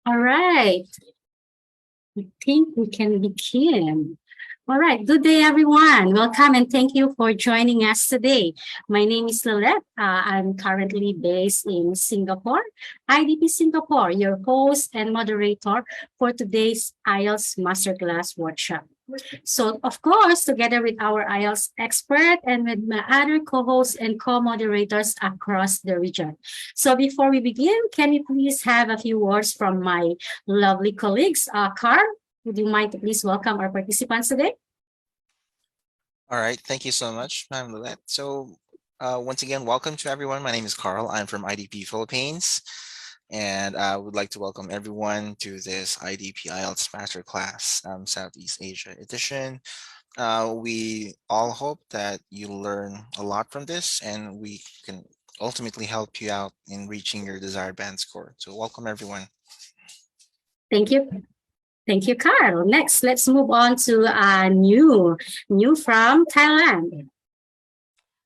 All right, I think we can begin. All right, good day, everyone. Welcome and thank you for joining us today. My name is Lilette. I'm currently based in Singapore, IDP Singapore, your host and moderator for today's IELTS Masterclass workshop. So, of course, together with our IELTS expert and with my other co-hosts and co-moderators across the region. So, before we begin, can we please have a few words from my lovely colleagues? Carl, would you mind to please welcome our participants today? All right, thank you so much, Ma'am Lilette. So once again, welcome to everyone. My name is Carl. I'm from IDP Philippines, and I would like to welcome everyone to this IDP IELTS Masterclass Southeast Asia edition. We all hope that you learn a lot from this, and we can ultimately help you out in reaching your desired band score. So welcome, everyone. Thank you. Thank you, Carl. Next, let's move on to New from Thailand.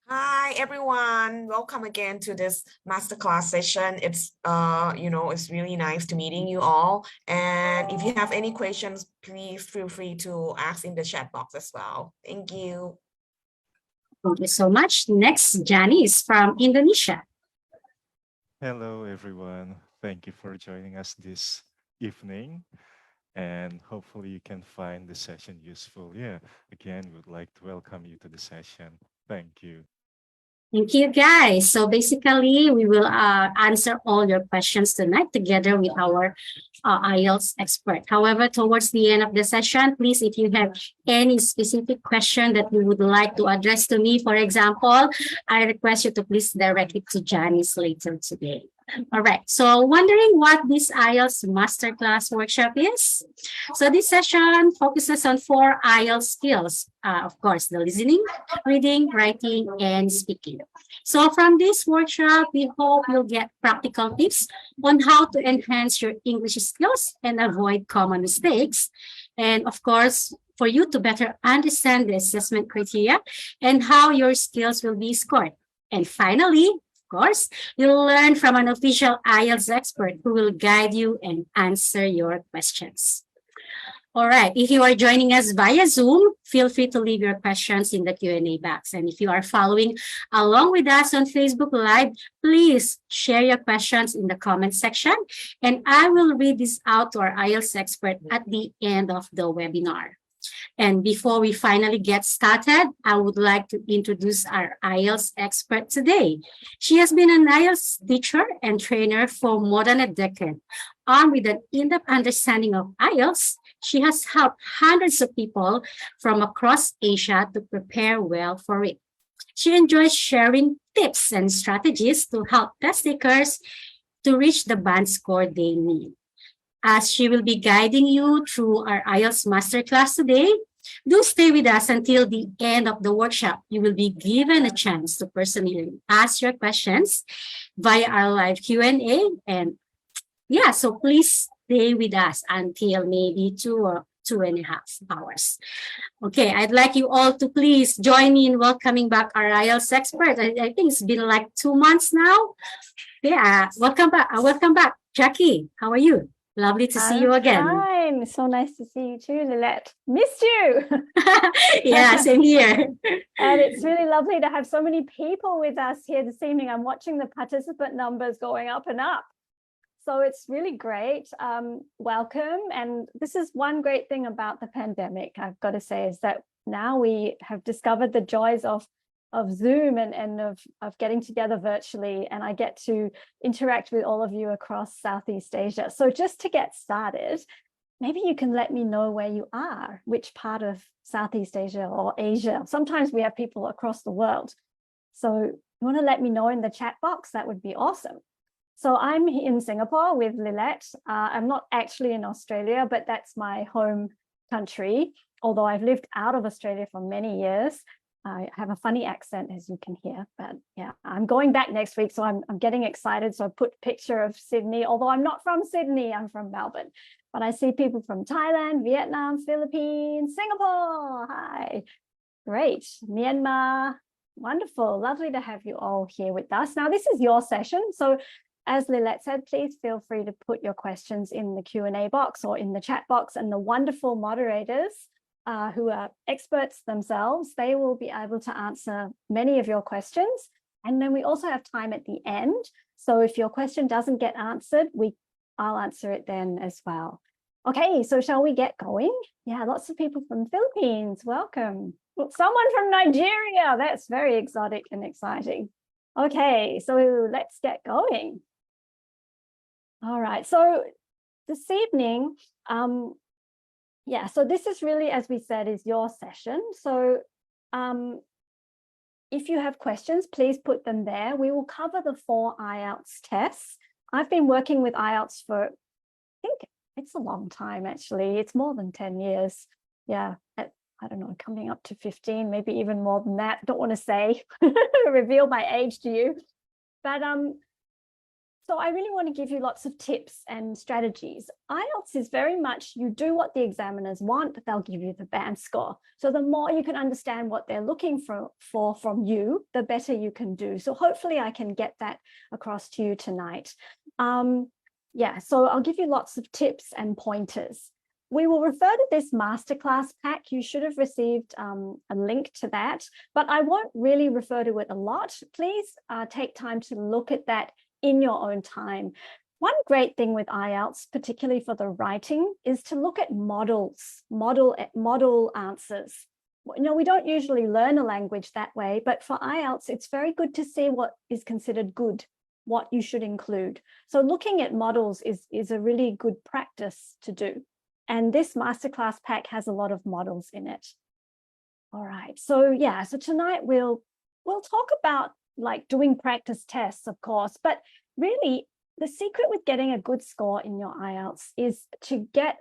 Hi everyone, welcome again to this masterclass session. It's it's really nice to meeting you all. And if you have any questions, please feel free to ask in the chat box as well. Thank you. Thank you so much. Next, Janice from Indonesia. Hello, everyone. Thank you for joining us this evening. And hopefully you can find the session useful. Yeah, again, we'd like to welcome you to the session. Thank you. Thank you, guys. So basically, we will answer all your questions tonight together with our IELTS expert. However, towards the end of the session, please, if you have any specific question that you would like to address to me, for example, I request you to please direct it to Janice later today. All right, so wondering what this IELTS Masterclass workshop is? So this session focuses on 4 IELTS skills. Of course, the listening, reading, writing, and speaking. So from this workshop, we hope you'll get practical tips on how to enhance your English skills and avoid common mistakes. And of course, for you to better understand the assessment criteria and how your skills will be scored. And finally, of course, you'll learn from an official IELTS expert who will guide you and answer your questions. All right, if you are joining us via Zoom, feel free to leave your questions in the Q&A box. And if you are following along with us on Facebook Live, please share your questions in the comment section. And I will read this out to our IELTS expert at the end of the webinar. And before we finally get started, I would like to introduce our IELTS expert today. She has been an IELTS teacher and trainer for more than a decade. Armed with an in-depth understanding of IELTS, she has helped hundreds of people from across Asia to prepare well for it. She enjoys sharing tips and strategies to help test takers to reach the band score they need. As she will be guiding you through our IELTS Masterclass today, do stay with us until the end of the workshop. You will be given a chance to personally ask your questions via our live Q&A. And yeah, so please stay with us until maybe 2 or 2.5 hours. Okay, I'd like you all to please join me in welcoming back our IELTS expert. I think it's been like 2 months now. Yeah, welcome back. Welcome back, Jackie. How are you? Lovely to see you again. Fine. So nice to see you too, Lilette. Missed you. Yeah, same here. And it's really lovely to have so many people with us here this evening. I'm watching the participant numbers going up and up. So it's really great. Welcome. And this is one great thing about the pandemic, I've got to say, is that now we have discovered the joys of Zoom and of getting together virtually, and I get to interact with all of you across Southeast Asia. So just to get started, maybe you can let me know where you are, which part of Southeast Asia or Asia. Sometimes we have people across the world. So if you want to let me know in the chat box, that would be awesome. So I'm in Singapore with Lilette. I'm not actually in Australia, but that's my home country, although I've lived out of Australia for many years. I have a funny accent, as you can hear, but yeah, I'm going back next week, so I'm getting excited. So I put a picture of Sydney, although I'm not from Sydney, I'm from Melbourne, but I see people from Thailand, Vietnam, Philippines, Singapore. Hi, great. Myanmar, wonderful, lovely to have you all here with us. Now, this is your session, so as Lilette said, please feel free to put your questions in the Q&A box or in the chat box, and the wonderful moderators who are experts themselves, they will be able to answer many of your questions. And then we also have time at the end. So if your question doesn't get answered, I'll answer it then as well. Okay, so shall we get going? Yeah, lots of people from Philippines, welcome. Well, someone from Nigeria, that's very exotic and exciting. Okay, so let's get going. All right, so this evening, yeah, so this is really, as we said, is your session. So if you have questions, please put them there. We will cover the 4 IELTS tests. I've been working with IELTS for, I think it's a long time, actually. It's more than 10 years. Yeah, I don't know, coming up to 15, maybe even more than that. Don't want to say, reveal my age to you. But so I really want to give you lots of tips and strategies. IELTS is very much, you do what the examiners want, they'll give you the band score. So the more you can understand what they're looking for from you, the better you can do. So hopefully I can get that across to you tonight. Yeah, so I'll give you lots of tips and pointers. We will refer to this masterclass pack. You should have received a link to that, but I won't really refer to it a lot. Please take time to look at that in your own time. One great thing with IELTS, particularly for the writing, is to look at models, model answers. You know, we don't usually learn a language that way, but for IELTS, it's very good to see what is considered good, what you should include. So looking at models is a really good practice to do. And this masterclass pack has a lot of models in it. All right, so yeah, so tonight we'll talk about like doing practice tests, of course, but really the secret with getting a good score in your IELTS is to get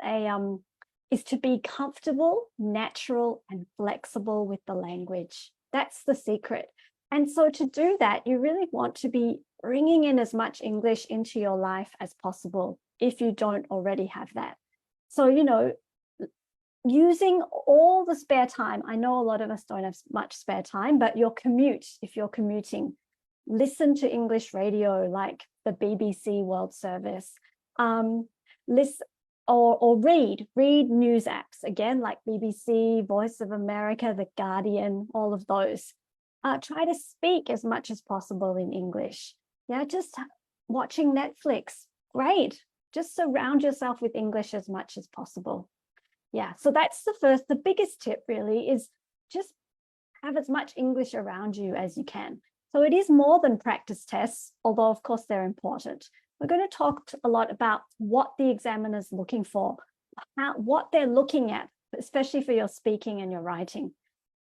is to be comfortable, natural, and flexible with the language. That's the secret. And so to do that, you really want to be bringing in as much English into your life as possible if you don't already have that. So, you know, using all the spare time. I know a lot of us don't have much spare time, but your commute, if you're commuting, listen to English radio like the BBC World Service. Listen or read news apps, again, like BBC, Voice of America, The Guardian, all of those. Try to speak as much as possible in English. Yeah, just watching Netflix, great. Just surround yourself with English as much as possible. Yeah, so that's the biggest tip really is just have as much English around you as you can. So it is more than practice tests, although of course they're important. We're going to talk a lot about what the examiner's looking for, what they're looking at, especially for your speaking and your writing,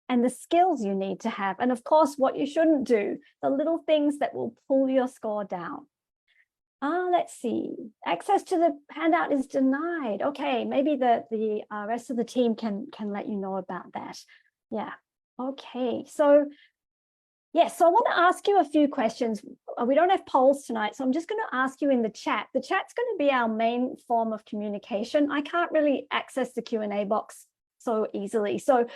and the skills you need to have. And of course, what you shouldn't do, the little things that will pull your score down. Let's see, access to the handout is denied. Okay, maybe the rest of the team can let you know about that. Yeah, okay, so yes, so I want to ask you a few questions. We don't have polls tonight, so I'm just going to ask you in the chat. The chat's going to be our main form of communication. I can't really access the Q&A box so easily, so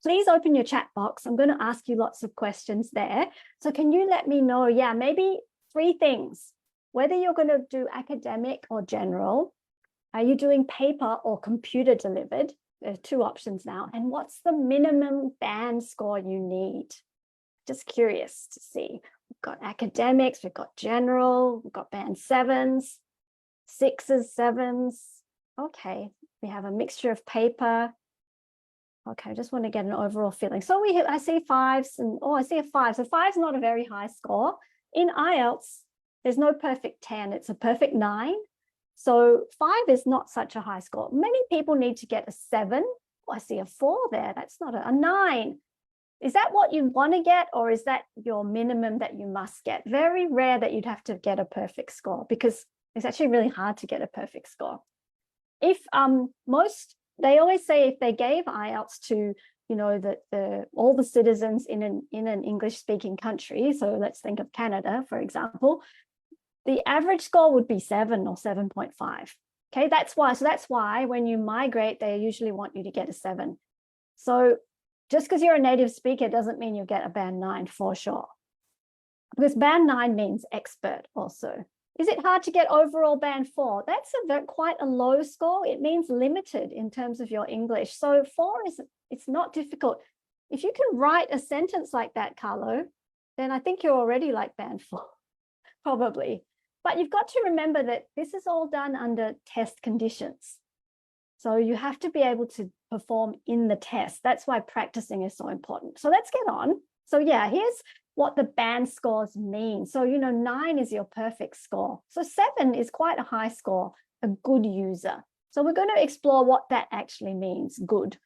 please open your chat box. I'm going to ask you lots of questions there. So can you let me know, yeah, maybe 3 things. Whether you're going to do academic or general, are you doing paper or computer delivered? There's 2 options now. And what's the minimum band score you need? Just curious to see. We've got academics, we've got general, we've got band 7s, 6s, 7s. Okay, we have a mixture of paper. Okay, I just want to get an overall feeling. So I see 5s and, oh, I see a 5. So 5 is not a very high score. In IELTS, there's no perfect 10, it's a perfect 9. So 5 is not such a high score. Many people need to get a 7. Oh, I see a 4 there. That's not a 9. Is that what you want to get, or is that your minimum that you must get? Very rare that you'd have to get a perfect score, because it's actually really hard to get a perfect score. If they always say if they gave IELTS to, you know, all the citizens in an English-speaking country, so let's think of Canada, for example, the average score would be 7 or 7.5. Okay, that's why when you migrate, they usually want you to get a 7. So just because you're a native speaker doesn't mean you'll get a band 9 for sure. Because band 9 means expert also. Is it hard to get overall band 4? That's quite a low score. It means limited in terms of your English. So 4 it's not difficult. If you can write a sentence like that, Carlo, then I think you're already like band 4, probably. But you've got to remember that this is all done under test conditions. So you have to be able to perform in the test. That's why practicing is so important. So let's get on. So yeah, here's what the band scores mean. So, 9 is your perfect score. So 7 is quite a high score, a good user. So we're going to explore what that actually means, good.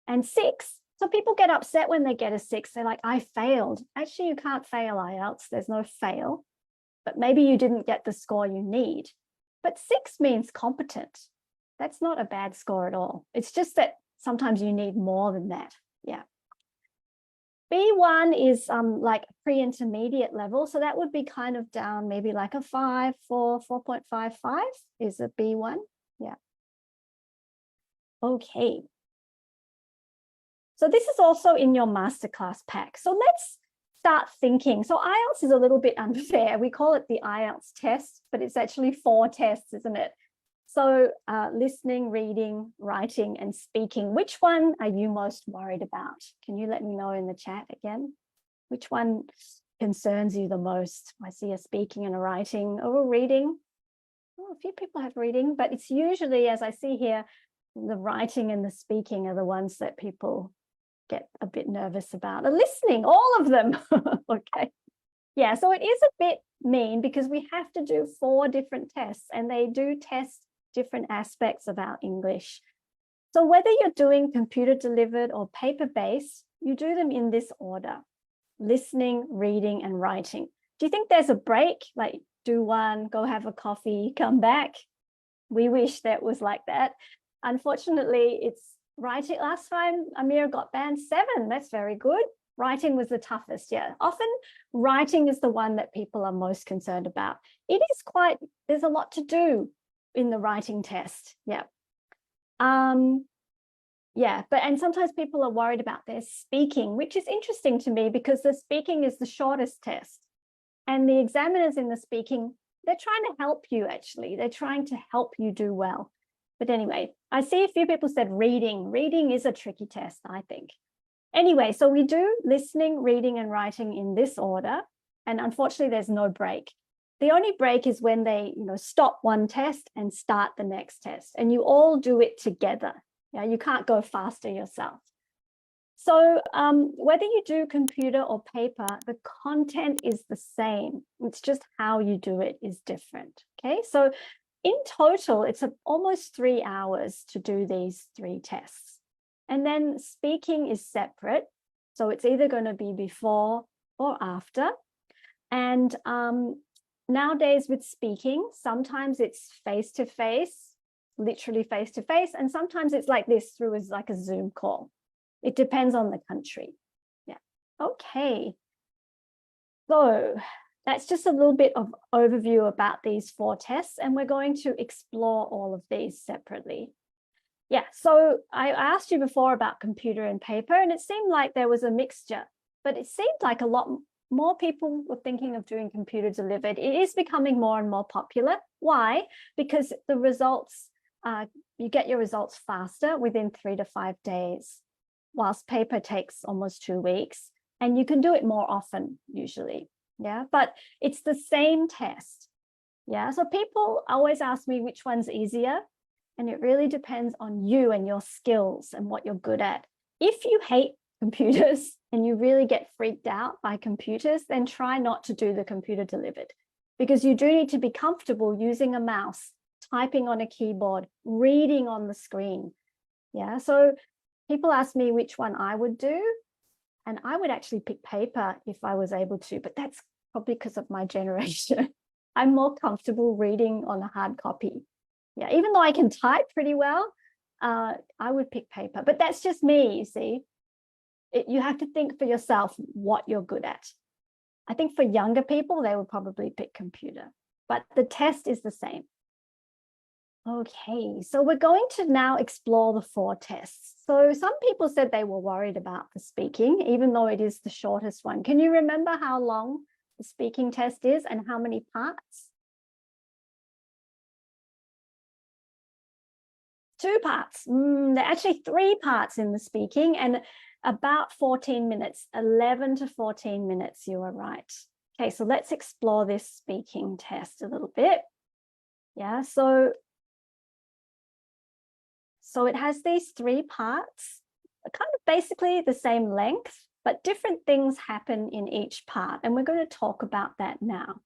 And 6, so people get upset when they get a 6. They're like, I failed. Actually, you can't fail IELTS. There's no fail. But maybe you didn't get the score you need. But 6 means competent. That's not a bad score at all. It's just that sometimes you need more than that. Yeah. B1 is like pre-intermediate level. So that would be kind of down, maybe like a 5, 4, 4.55 is a B1. Yeah. Okay. So this is also in your masterclass pack. So let's start thinking. So IELTS is a little bit unfair. We call it the IELTS test, but it's actually 4 tests, isn't it? So listening, reading, writing, and speaking. Which one are you most worried about? Can you let me know in the chat again? Which one concerns you the most? I see a speaking and a writing. Oh, reading. Oh, a few people have reading, but it's usually, as I see here, the writing and the speaking are the ones that people get a bit nervous about. And listening, all of them. Okay. Yeah, so it is a bit mean because we have to do 4 different tests and they do test different aspects of our English. So whether you're doing computer delivered or paper-based, you do them in this order: listening, reading, and writing. Do you think there's a break? Like do one, go have a coffee, come back? We wish that was like that. Unfortunately, it's writing. Last time Amir got band 7. That's very good. Writing was the toughest. Yeah, often writing is the one that people are most concerned about. It is quite, there's a lot to do in the writing test. Yeah. Yeah, and sometimes people are worried about their speaking, which is interesting to me because the speaking is the shortest test. And the examiners in the speaking, they're trying to help you actually. They're trying to help you do well. But anyway, I see a few people said reading. Reading is a tricky test, I think. Anyway, so we do listening, reading, and writing in this order. And unfortunately, there's no break. The only break is when they, stop one test and start the next test. And you all do it together. Yeah, you can't go faster yourself. So whether you do computer or paper, the content is the same. It's just how you do it is different. Okay, so in total, it's almost 3 hours to do these 3 tests. And then speaking is separate. So it's either going to be before or after. And nowadays with speaking, sometimes it's face-to-face, literally face-to-face, and sometimes it's like this through like a Zoom call. It depends on the country. Yeah. Okay. So that's just a little bit of overview about these 4 tests, and we're going to explore all of these separately. Yeah, so I asked you before about computer and paper, and it seemed like there was a mixture, but it seemed like a lot more people were thinking of doing computer delivered. It is becoming more and more popular. Why? Because the results, you get your results faster within 3 to 5 days, whilst paper takes almost 2 weeks, and you can do it more often usually. Yeah, but it's the same test. Yeah, so people always ask me which one's easier, and it really depends on you and your skills and what you're good at. If you hate computers and you really get freaked out by computers, then try not to do the computer delivered, because you do need to be comfortable using a mouse, typing on a keyboard, reading on the screen. Yeah, so people ask me which one I would do, and I would actually pick paper if I was able to, but that's probably because of my generation. I'm more comfortable reading on a hard copy. Yeah, even though I can type pretty well, I would pick paper, but that's just me, you see. You have to think for yourself what you're good at. I think for younger people, they would probably pick computer, but the test is the same. Okay, so we're going to now explore the 4 tests. So some people said they were worried about the speaking, even though it is the shortest one. Can you remember how long the speaking test is and how many parts? 2 parts. There are actually 3 parts in the speaking and about 14 minutes, 11 to 14 minutes. You are right. Okay, so let's explore this speaking test a little bit. Yeah, so it has these 3 parts, kind of basically the same length, but different things happen in each part. And we're going to talk about that now.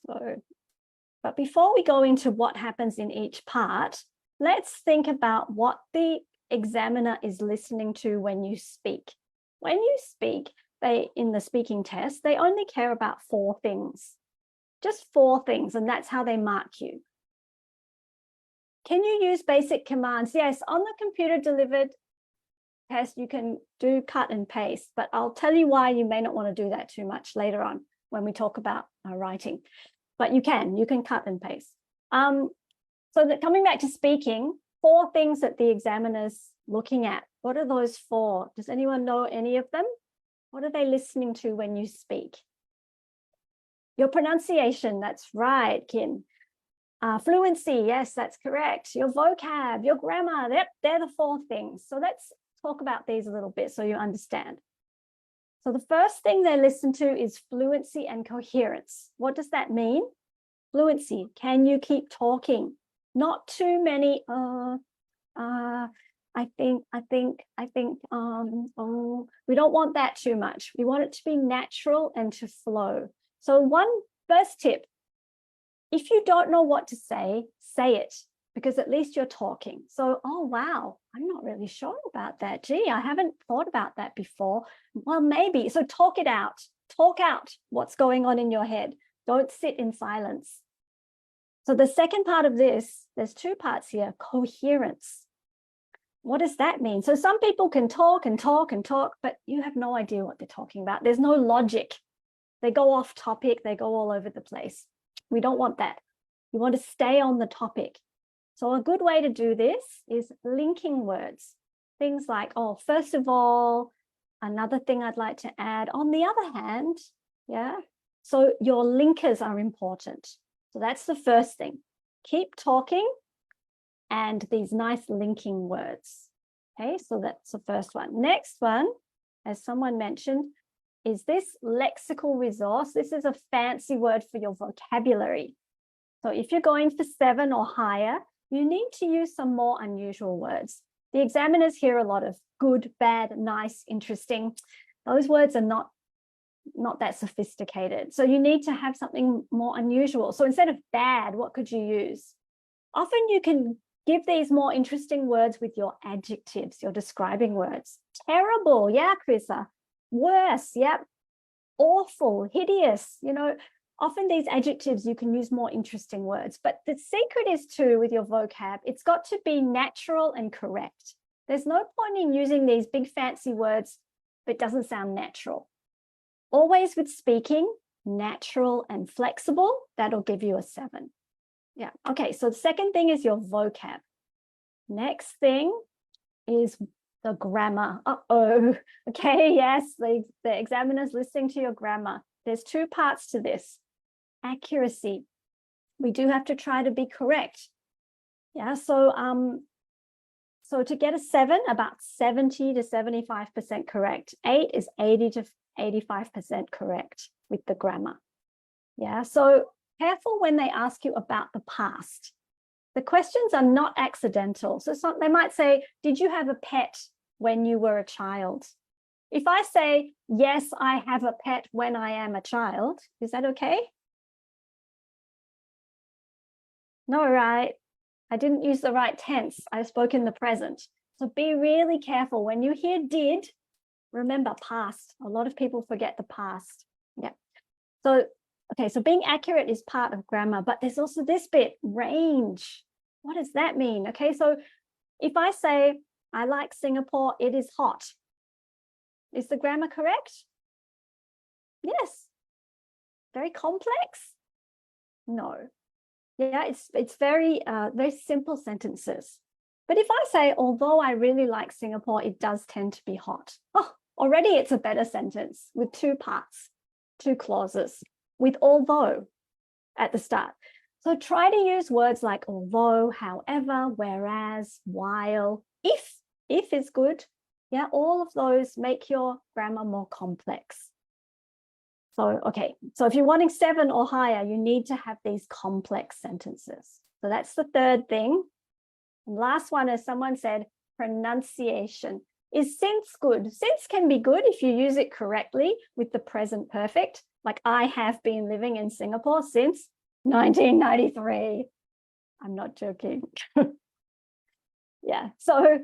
So, but before we go into what happens in each part, let's think about what the examiner is listening to when you speak. When you speak, in the speaking test, they only care about 4 things, just 4 things, and that's how they mark you. Can you use basic commands? Yes, on the computer delivered test, you can do cut and paste, but I'll tell you why you may not want to do that too much later on when we talk about writing, but you can cut and paste. So that coming back to speaking, 4 things that the examiner's looking at. What are those 4? Does anyone know any of them? What are they listening to when you speak? Your pronunciation, that's right, Kin. Fluency, yes, that's correct. Your vocab, your grammar, they're the 4 things. So let's talk about these a little bit so you understand. So the first thing they listen to is fluency and coherence. What does that mean? Fluency, can you keep talking? Not too many, I think, oh, we don't want that too much. We want it to be natural and to flow. So first tip, if you don't know what to say it, because at least you're talking. So, oh, wow, I'm not really sure about that. Gee, I haven't thought about that before. Well, maybe. So talk it out. Talk out what's going on in your head. Don't sit in silence. So the second part of this, there's 2 parts here, coherence. What does that mean? So some people can talk and talk and talk, but you have no idea what they're talking about. There's no logic. They go off topic. They go all over the place. We don't want that. You want to stay on the topic. So a good way to do this is linking words. Things like, oh, first of all, another thing I'd like to add, on the other hand, yeah. So your linkers are important. So that's the first thing. Keep talking and these nice linking words. Okay, so that's the first one. Next one, as someone mentioned, is this lexical resource. This is a fancy word for your vocabulary. So if you're going for 7 or higher, you need to use some more unusual words. The examiners hear a lot of good, bad, nice, interesting. Those words are not that sophisticated. So you need to have something more unusual. So instead of bad, what could you use? Often you can give these more interesting words with your adjectives, your describing words. Terrible, yeah, Chrissa. Worse, yep. Awful, hideous, you know. Often these adjectives, you can use more interesting words, but the secret is too with your vocab, it's got to be natural and correct. There's no point in using these big fancy words if it doesn't sound natural. Always with speaking, natural and flexible, that'll give you a 7. Yeah, okay, so the second thing is your vocab. Next thing is the grammar. Uh-oh, okay, yes, the examiner's listening to your grammar. There's 2 parts to this. Accuracy. We do have to try to be correct. Yeah, so to get a 7, about 70 to 75% correct. 8 is 80 to 85% correct with the grammar. Yeah, so careful when they ask you about the past. The questions are not accidental. So they might say, did you have a pet when you were a child? If I say, yes, I have a pet when I am a child, is that okay? No, right? I didn't use the right tense. I spoke in the present. So be really careful. When you hear did, remember past. A lot of people forget the past. Yeah. So, okay, so being accurate is part of grammar, but there's also this bit, range. What does that mean? Okay, so if I say, I like Singapore, it is hot. Is the grammar correct? Yes. Very complex? No. Yeah, it's very simple sentences. But if I say, although I really like Singapore, it does tend to be hot. Oh, already it's a better sentence with 2 parts, 2 clauses, with although at the start. So try to use words like although, however, whereas, while, if is good. Yeah, all of those make your grammar more complex. So, okay, so if you're wanting 7 or higher, you need to have these complex sentences. So that's the third thing. And last one, as someone said, pronunciation. Is since good? Since can be good if you use it correctly with the present perfect. Like I have been living in Singapore since 1993. I'm not joking. Yeah, so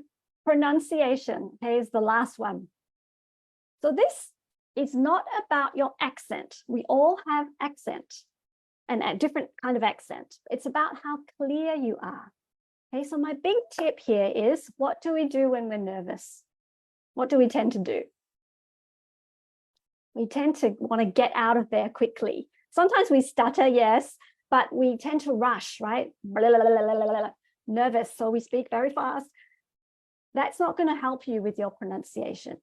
pronunciation, okay, is the last one. So this is not about your accent. We all have accent and a different kind of accent. It's about how clear you are. Okay, so my big tip here is, what do we do when we're nervous? What do we tend to do? We tend to want to get out of there quickly. Sometimes we stutter, yes, but we tend to rush, right? Nervous, so we speak very fast. That's not going to help you with your pronunciation.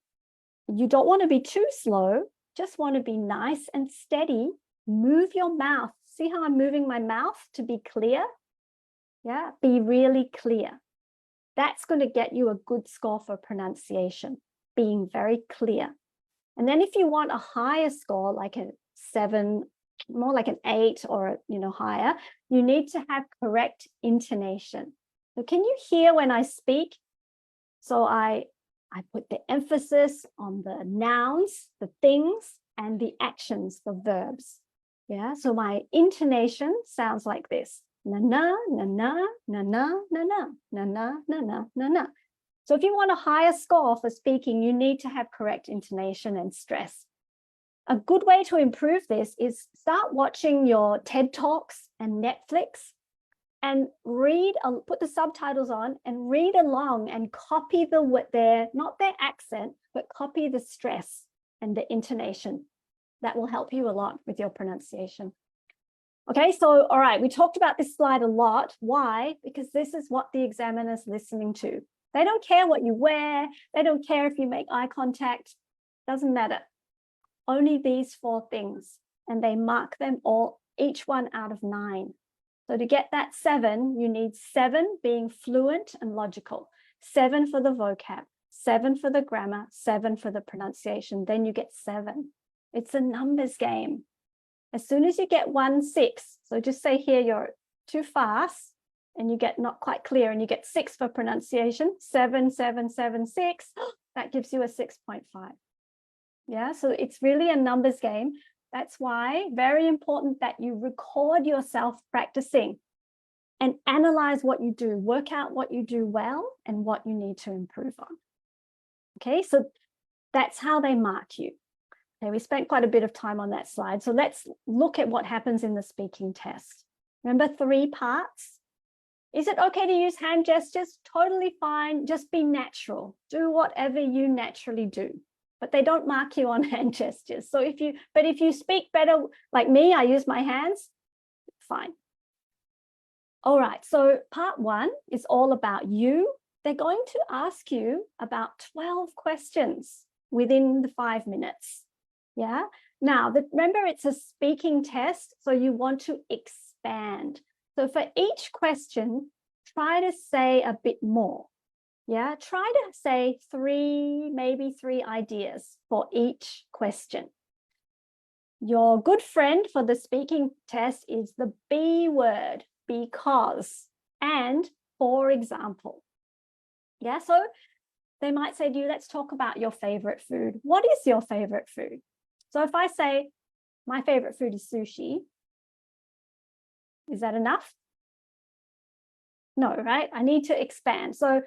You don't want to be too slow, just want to be nice and steady. Move your mouth. See how I'm moving my mouth to be clear? Yeah, be really clear. That's going to get you a good score for pronunciation, being very clear. And then if you want a higher score, like a 7, more like an 8 or, higher, you need to have correct intonation. So can you hear when I speak? So I put the emphasis on the nouns, the things, and the actions, the verbs. Yeah, so my intonation sounds like this. Na na na na na na na na na na na na na. So if you want a higher score for speaking, you need to have correct intonation and stress. A good way to improve this is start watching your TED Talks and Netflix and read, put the subtitles on and read along and copy not their accent, but copy the stress and the intonation. That will help you a lot with your pronunciation. Okay, so all right, we talked about this slide a lot. Why? Because this is what the examiner's listening to. They don't care what you wear. They don't care if you make eye contact. Doesn't matter. Only these 4 things. And they mark them all, each one out of 9. So to get that 7, you need 7 being fluent and logical, 7 for the vocab, 7 for the grammar, 7 for the pronunciation. Then you get 7. It's a numbers game. As soon as you get 1 6, so just say here you're too fast and you get not quite clear and you get 6 for pronunciation, 7, 7, 7, 6, that gives you a 6.5. Yeah, so it's really a numbers game. That's why very important that you record yourself practicing and analyze what you do, work out what you do well and what you need to improve on. Okay, so that's how they mark you. Okay, we spent quite a bit of time on that slide. So let's look at what happens in the speaking test. Remember 3 parts? Is it okay to use hand gestures? Totally fine. Just be natural. Do whatever you naturally do. But they don't mark you on hand gestures. So if you speak better, like me, I use my hands, fine. All right, so part 1 is all about you. They're going to ask you about 12 questions within the 5 minutes. Yeah. Now, remember, it's a speaking test, so you want to expand. So for each question, try to say a bit more. Yeah, try to say 3, maybe 3 ideas for each question. Your good friend for the speaking test is the B word, because, and for example. Yeah, so they might say to you, let's talk about your favorite food. What is your favorite food? So if I say, my favorite food is sushi, is that enough? No, right? I need to expand. So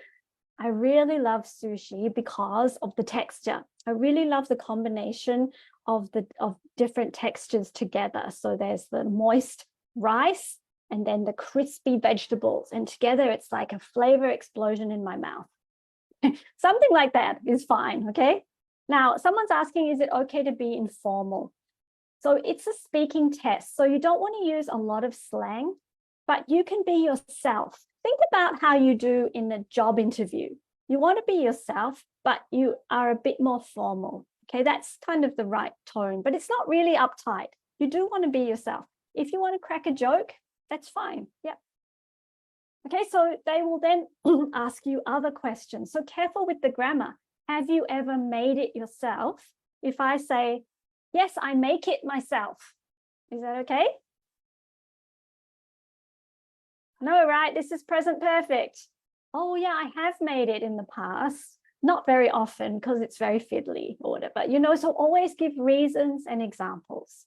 I really love sushi because of the texture. I really love the combination of different textures together. So there's the moist rice and then the crispy vegetables, and together it's like a flavor explosion in my mouth. Something like that is fine, okay? Now, someone's asking, is it okay to be informal? So it's a speaking test. So you don't want to use a lot of slang, but you can be yourself. Think about how you do in a job interview. You want to be yourself, but you are a bit more formal. Okay, that's kind of the right tone, but it's not really uptight. You do want to be yourself. If you want to crack a joke, that's fine. Yeah. Okay, so they will then ask you other questions. So careful with the grammar. Have you ever made it yourself? If I say, yes, I make it myself. Is that okay? No, right? This is present perfect. Oh yeah, I have made it in the past. Not very often because it's very fiddly or whatever, you know, so always give reasons and examples.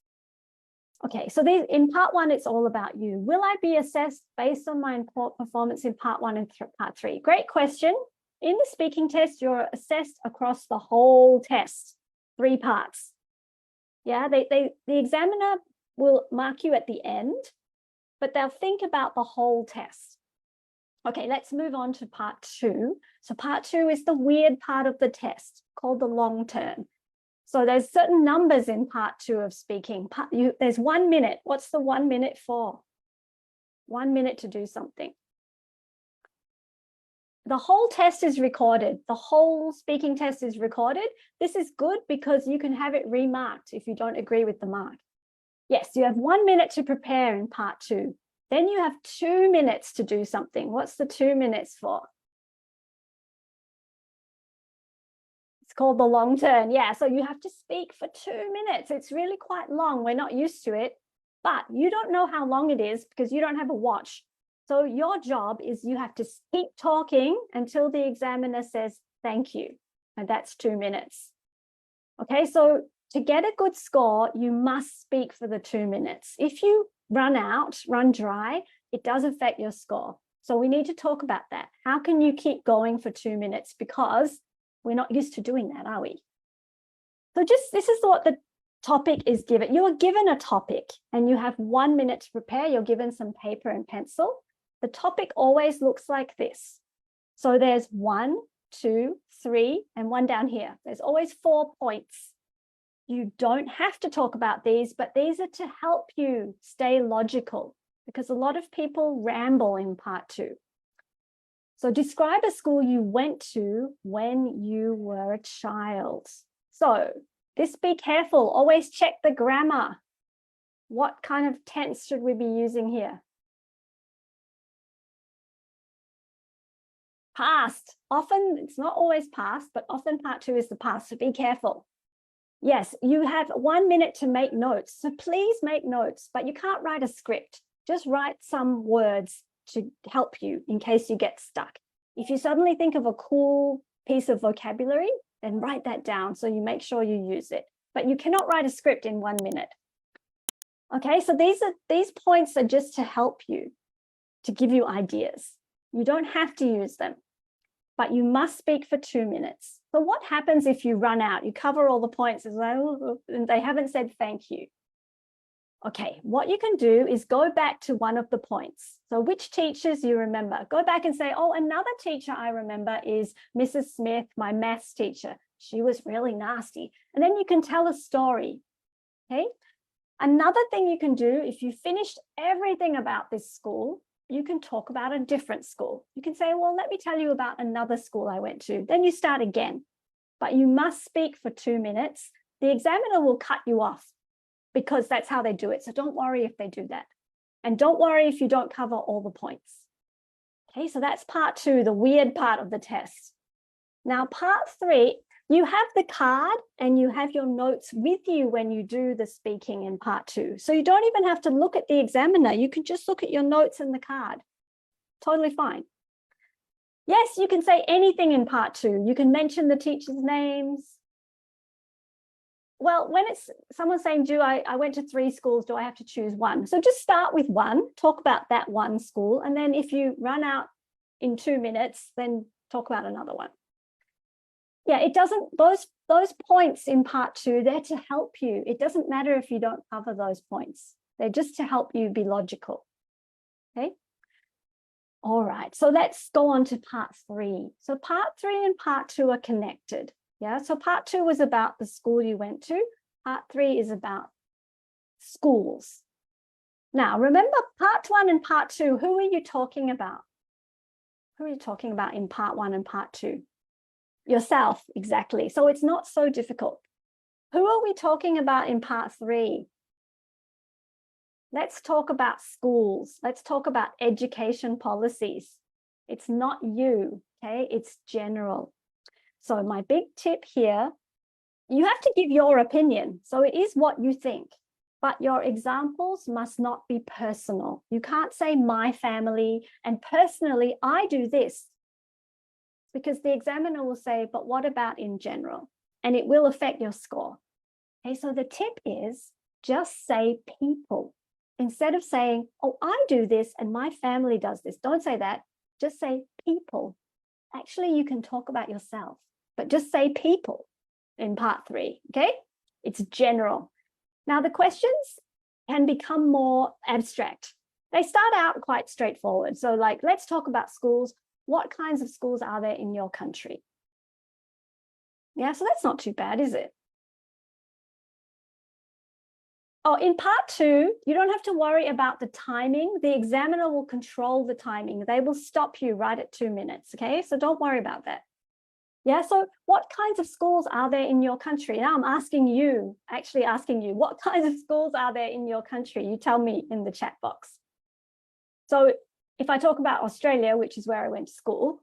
Okay, so in part 1, it's all about you. Will I be assessed based on my performance in part 1 and part 3? Great question. In the speaking test, you're assessed across the whole test, 3 parts. Yeah, the examiner will mark you at the end, but they'll think about the whole test. Okay, let's move on to part 2. So part 2 is the weird part of the test called the long term. So there's certain numbers in part 2 of speaking. There's 1 minute. What's the 1 minute for? 1 minute to do something. The whole test is recorded. The whole speaking test is recorded. This is good because you can have it remarked if you don't agree with the mark. Yes, you have 1 minute to prepare in part 2. Then you have 2 minutes to do something. What's the 2 minutes for? It's called the long turn. Yeah, so you have to speak for 2 minutes. It's really quite long. We're not used to it, but you don't know how long it is because you don't have a watch. So your job is you have to keep talking until the examiner says, thank you. And that's 2 minutes. Okay, so to get a good score, you must speak for the 2 minutes. If you run dry, it does affect your score. So we need to talk about that. How can you keep going for 2 minutes? Because we're not used to doing that, are we? So this is what the topic is given. You are given a topic and you have 1 minute to prepare. You're given some paper and pencil. The topic always looks like this. So there's 1, 2, 3, and 1 down here. There's always 4 points. You don't have to talk about these, but these are to help you stay logical because a lot of people ramble in part 2. So describe a school you went to when you were a child. So this, be careful, always check the grammar. What kind of tense should we be using here? Past. Often, it's not always past, but often part 2 is the past, so be careful. Yes, you have 1 minute to make notes, so please make notes, but you can't write a script. Just write some words to help you in case you get stuck. If you suddenly think of a cool piece of vocabulary, then write that down so you make sure you use it. But you cannot write a script in 1 minute. Okay, so these points are just to help you, to give you ideas. You don't have to use them, but you must speak for 2 minutes. So what happens if you run out? You cover all the points and they haven't said thank you. Okay, what you can do is go back to one of the points. So which teachers you remember? Go back and say, oh, another teacher I remember is Mrs. Smith, my maths teacher. She was really nasty. And then you can tell a story, okay? Another thing you can do, if you finished everything about this school, you can talk about a different school. You can say, well, let me tell you about another school I went to. Then you start again, but you must speak for 2 minutes. The examiner will cut you off because that's how they do it. So don't worry if they do that. And don't worry if you don't cover all the points. Okay, so that's part 2, the weird part of the test. Now, part 3, you have the card and you have your notes with you when you do the speaking in part 2. So you don't even have to look at the examiner. You can just look at your notes in the card. Totally fine. Yes, you can say anything in part 2. You can mention the teachers' names. Well, when it's someone saying, I went to 3 schools, do I have to choose one? So just start with one, talk about that one school. And then if you run out in 2 minutes, then talk about another one. Yeah, it doesn't, those points in part 2, they're to help you. It doesn't matter if you don't cover those points. They're just to help you be logical. Okay. All right, so let's go on to part 3. So part 3 and part 2 are connected. Yeah, so part 2 was about the school you went to. Part 3 is about schools. Now, remember part 1 and part 2, who are you talking about? Who are you talking about in part 1 and part 2? Yourself, exactly. So it's not so difficult. Who are we talking about in part 3? let's talk about schools. Let's talk about education policies. It's not you, okay? It's general. So my big tip here, you have to give your opinion. So it is what you think, but your examples must not be personal. You can't say my family and personally, I do this, because the examiner will say, but what about in general? And it will affect your score. Okay, so the tip is just say people. Instead of saying, oh, I do this and my family does this. Don't say that. Just say people. Actually, you can talk about yourself, but just say people in part 3, okay? It's general. Now, the questions can become more abstract. They start out quite straightforward. So like, let's talk about schools. What kinds of schools are there in your country? Yeah, so that's not too bad, is it? Oh, in part 2, you don't have to worry about the timing. The examiner will control the timing. They will stop you right at 2 minutes, okay? So don't worry about that. Yeah, so what kinds of schools are there in your country? Now I'm asking you, actually asking you, what kinds of schools are there in your country? You tell me in the chat box. So if I talk about Australia, which is where I went to school,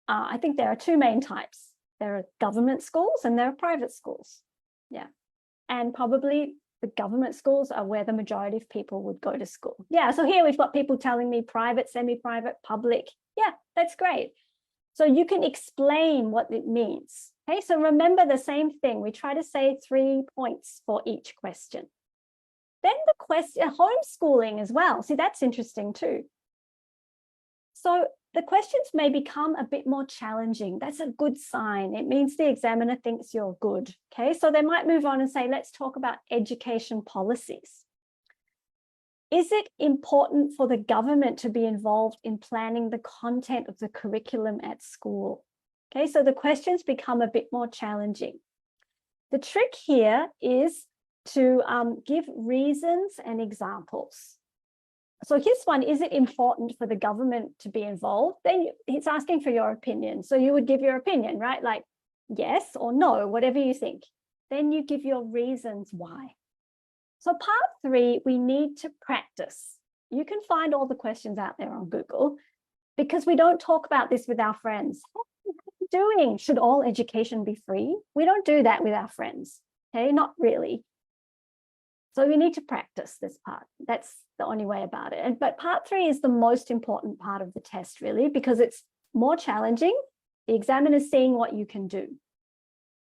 I think there are 2 main types. There are government schools and there are private schools. Yeah, and probably the government schools are where the majority of people would go to school. Yeah, so here we've got people telling me private, semi-private, public. Yeah, that's great. So you can explain what it means. Okay, so remember the same thing. We try to say 3 points for each question. Then the question, homeschooling as well. See, that's interesting too. So the questions may become a bit more challenging. That's a good sign. It means the examiner thinks you're good. Okay, so they might move on and say, let's talk about education policies. Is it important for the government to be involved in planning the content of the curriculum at school? Okay, so the questions become a bit more challenging. The trick here is to give reasons and examples. So here's one, is it important for the government to be involved? Then it's asking for your opinion. So you would give your opinion, right? Like yes or no, whatever you think. Then you give your reasons why. So part 3, we need to practice. You can find all the questions out there on Google because we don't talk about this with our friends. What are you doing? Should all education be free? We don't do that with our friends, okay? Not really. So we need to practice this part. That's the only way about it. But part 3 is the most important part of the test, really, because it's more challenging. The examiner is seeing what you can do.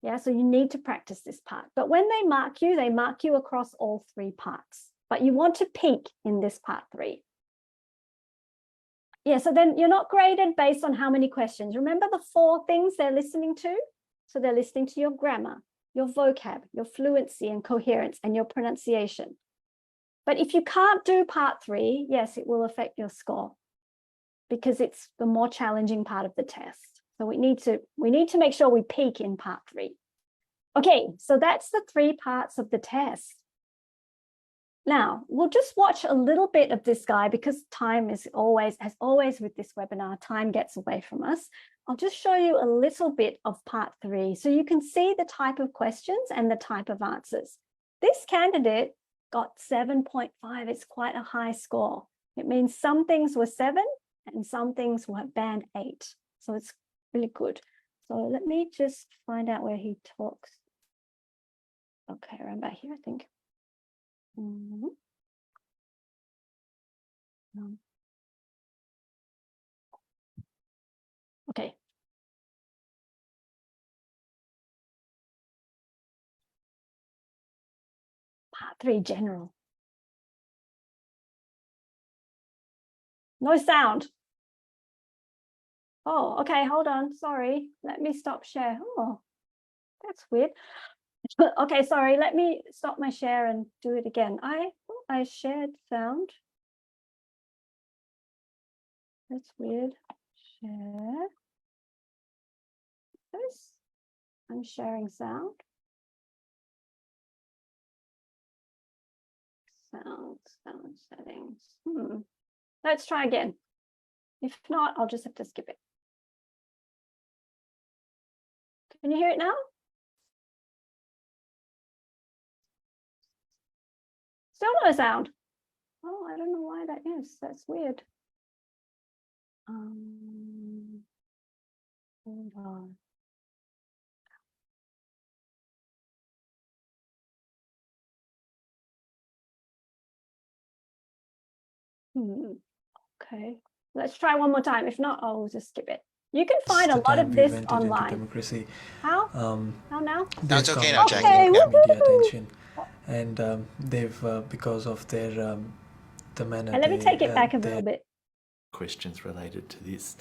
Yeah, so you need to practice this part. But when they mark you across all 3 parts. But you want to peak in this part 3. Yeah, so then you're not graded based on how many questions. Remember the 4 things they're listening to? So they're listening to your grammar, your vocab, your fluency and coherence, and your pronunciation. But if you can't do part 3, yes, it will affect your score because it's the more challenging part of the test. So we need to make sure we peak in part 3. Okay, so that's the 3 parts of the test. Now, we'll just watch a little bit of this guy because time is always, as always with this webinar, time gets away from us. I'll just show you a little bit of part 3 so you can see the type of questions and the type of answers. This candidate got 7.5. It's quite a high score. It means some things were 7 and some things were band 8. So it's really good. So let me just find out where he talks. Okay, around about here, I think. Okay. Part 3, general. No sound. Oh, okay, hold on. Sorry. Let me stop share. Oh, that's weird. Okay, sorry. Let me stop my share and do it again. I shared sound. That's weird. Share. This. I'm sharing sound. Sound settings. Let's try again. If not, I'll just have to skip it. Can you hear it now? Still no sound. Oh, I don't know why that is. That's weird. Hold on. Okay, let's try one more time. If not, I'll just skip it. You can find a lot of this online. Democracy. How now? Sounds They've okay come now, Jackie. Okay, Yeah. media woohoo! attention, and they've because of their the manner. And let me take it back a little bit. Questions related to this.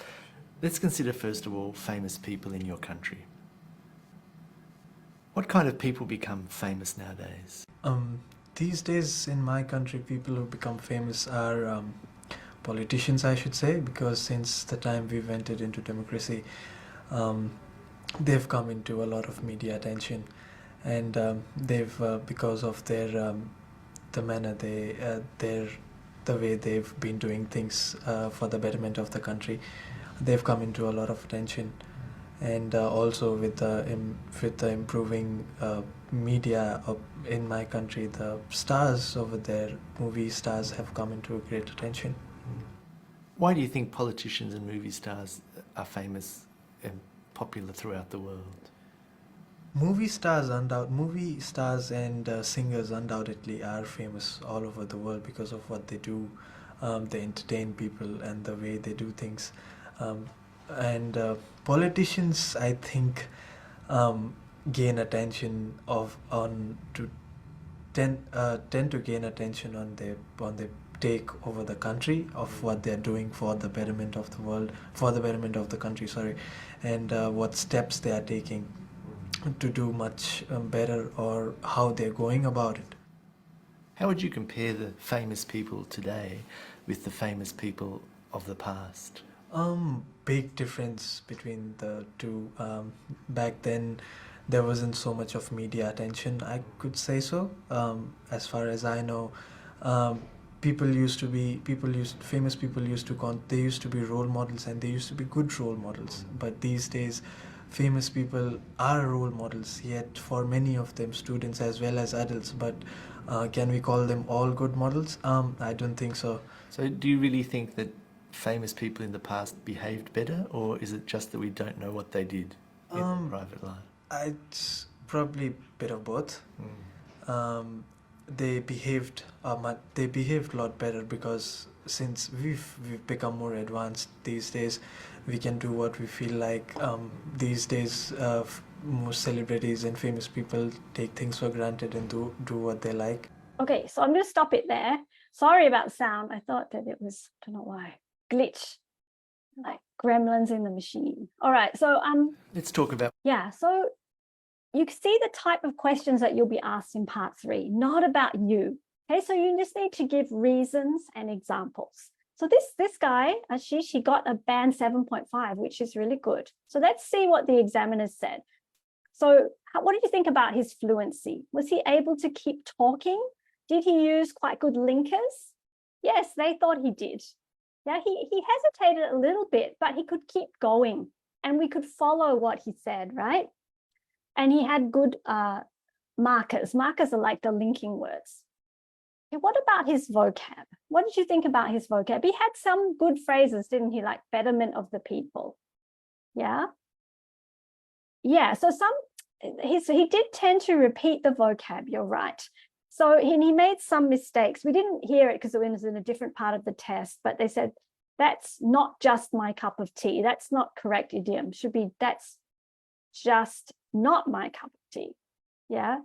Let's consider first of all famous people in your country. What kind of people become famous nowadays? These days in my country, people who become famous are politicians, I should say, because since the time we've entered into democracy, they've come into a lot of media attention, and they've because of their the manner the way they've been doing things for the betterment of the country, they've come into a lot of attention. And also with the improving media in my country, the stars over there, movie stars, have come into great attention. Why do you think politicians and movie stars are famous and popular throughout the world? Movie stars and singers undoubtedly are famous all over the world because of what they do. They entertain people and the way they do things. And politicians, I think, gain attention tend to gain attention on their take over the country, of what they're doing for the betterment of the world, for the betterment of the country, and what steps they are taking to do much better, or how they're going about it. How would you compare the famous people today with the famous people of the past? Big difference between the two. Back then, there wasn't so much of media attention, I could say so. As far as I know, famous people used to be role models, and they used to be good role models. But these days, famous people are role models, yet for many of them, students as well as adults. But can we call them all good models? I don't think so. So do you really think that famous people in the past behaved better, or is it just that we don't know what they did in their private life? It's probably a bit of both. They behaved a lot better, because since we've become more advanced these days, we can do what we feel like. These days, most celebrities and famous people take things for granted and do what they like. Okay, so I'm going to stop it there. Sorry about sound. I thought that it was, I don't know why, glitch, like gremlins in the machine. All right, so let's talk about. Yeah, so you see the type of questions that you'll be asked in part 3, not about you. Okay, so you just need to give reasons and examples. So this guy, Ashish, he got a band 7.5, which is really good. So let's see what the examiners said. So what did you think about his fluency? Was he able to keep talking? Did he use quite good linkers? Yes, they thought he did. Yeah, he hesitated a little bit, but he could keep going, and we could follow what he said, right? And he had good markers. Markers are like the linking words. Okay, what about his vocab? What did you think about his vocab? He had some good phrases, didn't he? Like betterment of the people. Yeah. Yeah, so he did tend to repeat the vocab, you're right. So he made some mistakes. We didn't hear it because it was in a different part of the test, but they said, that's not just my cup of tea. That's not correct idiom. Should be, that's just not my cup of tea. Yeah.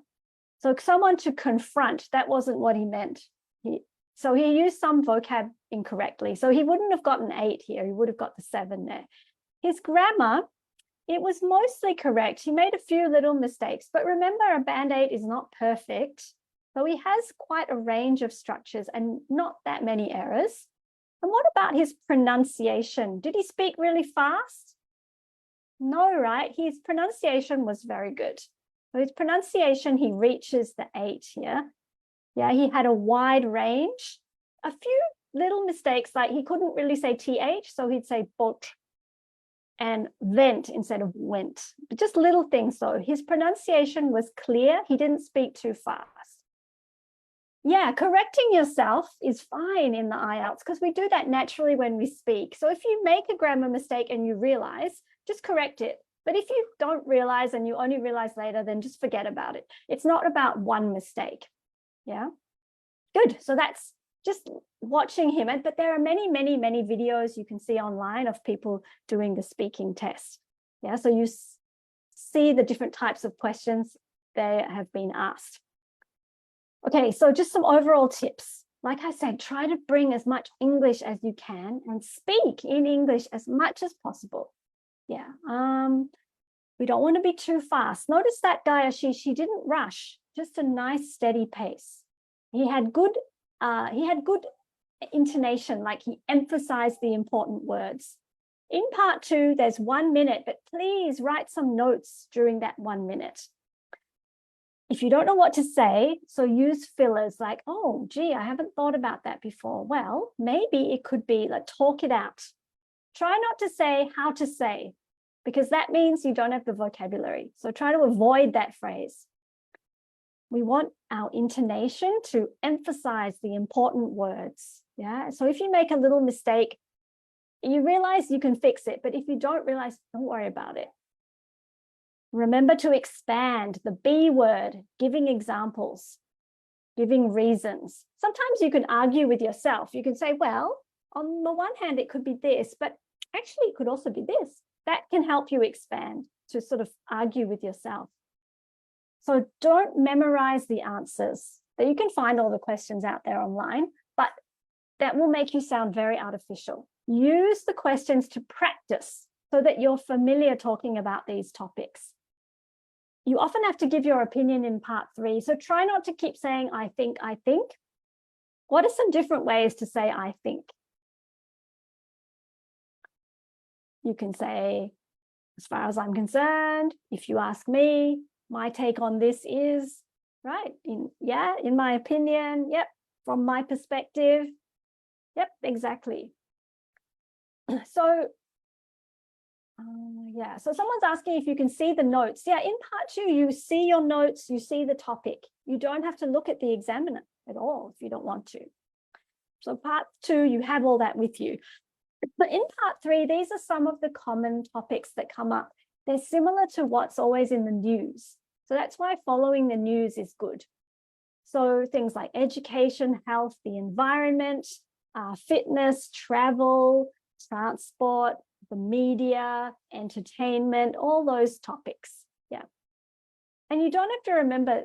So someone to confront, that wasn't what he meant. So he used some vocab incorrectly. So he wouldn't have gotten 8 here. He would have got the 7 there. His grammar, it was mostly correct. He made a few little mistakes, but remember, a band 8 is not perfect. So he has quite a range of structures and not that many errors. And what about his pronunciation? Did he speak really fast? No, right? His pronunciation was very good. So his pronunciation, he reaches the 8 here. Yeah, he had a wide range. A few little mistakes, like he couldn't really say TH, so he'd say bot and vent instead of went. But just little things though. His pronunciation was clear. He didn't speak too fast. Yeah, correcting yourself is fine in the IELTS because we do that naturally when we speak. So if you make a grammar mistake and you realize, just correct it. But if you don't realize and you only realize later, then just forget about it. It's not about one mistake. Yeah, good. So that's just watching him. But there are many, many, many videos you can see online of people doing the speaking test. Yeah, so you see the different types of questions they have been asked. Okay, so just some overall tips. Like I said, try to bring as much English as you can and speak in English as much as possible. Yeah, we don't want to be too fast. Notice that guy, she didn't rush, just a nice steady pace. He had good intonation, like he emphasized the important words. In part 2, there's 1 minute, but please write some notes during that 1 minute. If you don't know what to say, so use fillers like, oh, gee, I haven't thought about that before. Well, maybe it could be like talk it out. Try not to say how to say, because that means you don't have the vocabulary. So try to avoid that phrase. We want our intonation to emphasize the important words. Yeah. So if you make a little mistake, you realize you can fix it. But if you don't realize, don't worry about it. Remember to expand the B word, giving examples, giving reasons. Sometimes you can argue with yourself. You can say, well, on the one hand, it could be this, but actually it could also be this. That can help you expand, to sort of argue with yourself. So don't memorize the answers. You can find all the questions out there online, but that will make you sound very artificial. Use the questions to practice so that you're familiar talking about these topics. You often have to give your opinion in part 3, so try not to keep saying, I think, I think. What are some different ways to say, I think? You can say, as far as I'm concerned, if you ask me, my take on this is, right? In my opinion, yep, from my perspective, yep, exactly. So, yeah, so someone's asking if you can see the notes. Yeah, in part 2, you see your notes, you see the topic. You don't have to look at the examiner at all if you don't want to. So part 2, you have all that with you. But in part 3, these are some of the common topics that come up. They're similar to what's always in the news. So that's why following the news is good. So things like education, health, the environment, fitness, travel, transport, the media, entertainment, all those topics. Yeah. And you don't have to remember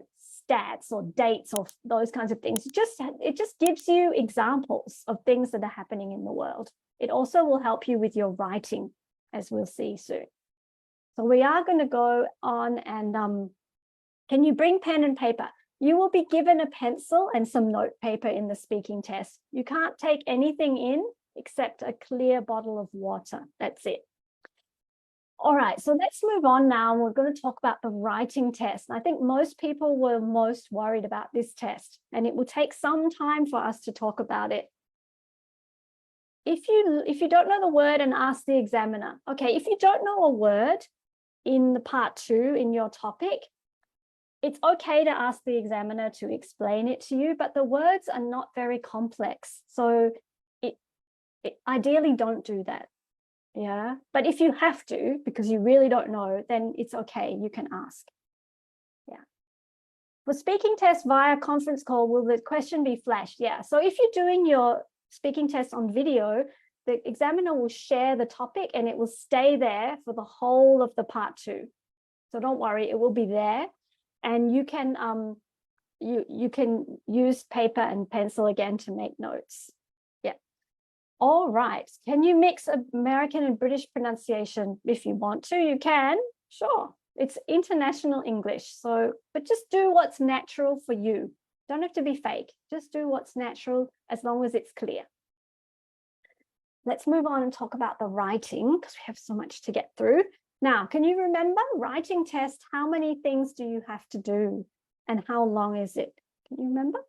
stats or dates or those kinds of things. It just gives you examples of things that are happening in the world. It also will help you with your writing, as we'll see soon. So we are going to go on and can you bring pen and paper? You will be given a pencil and some note paper in the speaking test. You can't take anything in except a clear bottle of water. That's it. All right, so let's move on now. We're going to talk about the writing test. I think most people were most worried about this test, and it will take some time for us to talk about it. If you don't know the word, and ask the examiner. Okay, if you don't know a word in the part 2 in your topic, it's okay to ask the examiner to explain it to you, but the words are not very complex. So ideally don't do that. Yeah, but if you have to, because you really don't know, then it's okay, you can ask. Yeah. For speaking test via conference call, will the question be flashed? Yeah, so if you're doing your speaking test on video, the examiner will share the topic and it will stay there for the whole of the part 2. So don't worry, it will be there. And you can you can use paper and pencil again to make notes. Yeah. All right. Can you mix American and British pronunciation? If you want to, you can. Sure. It's international English. So, but just do what's natural for you. Don't have to be fake. Just do what's natural as long as it's clear. Let's move on and talk about the writing because we have so much to get through. Now, can you remember writing test? How many things do you have to do and how long is it? Can you remember?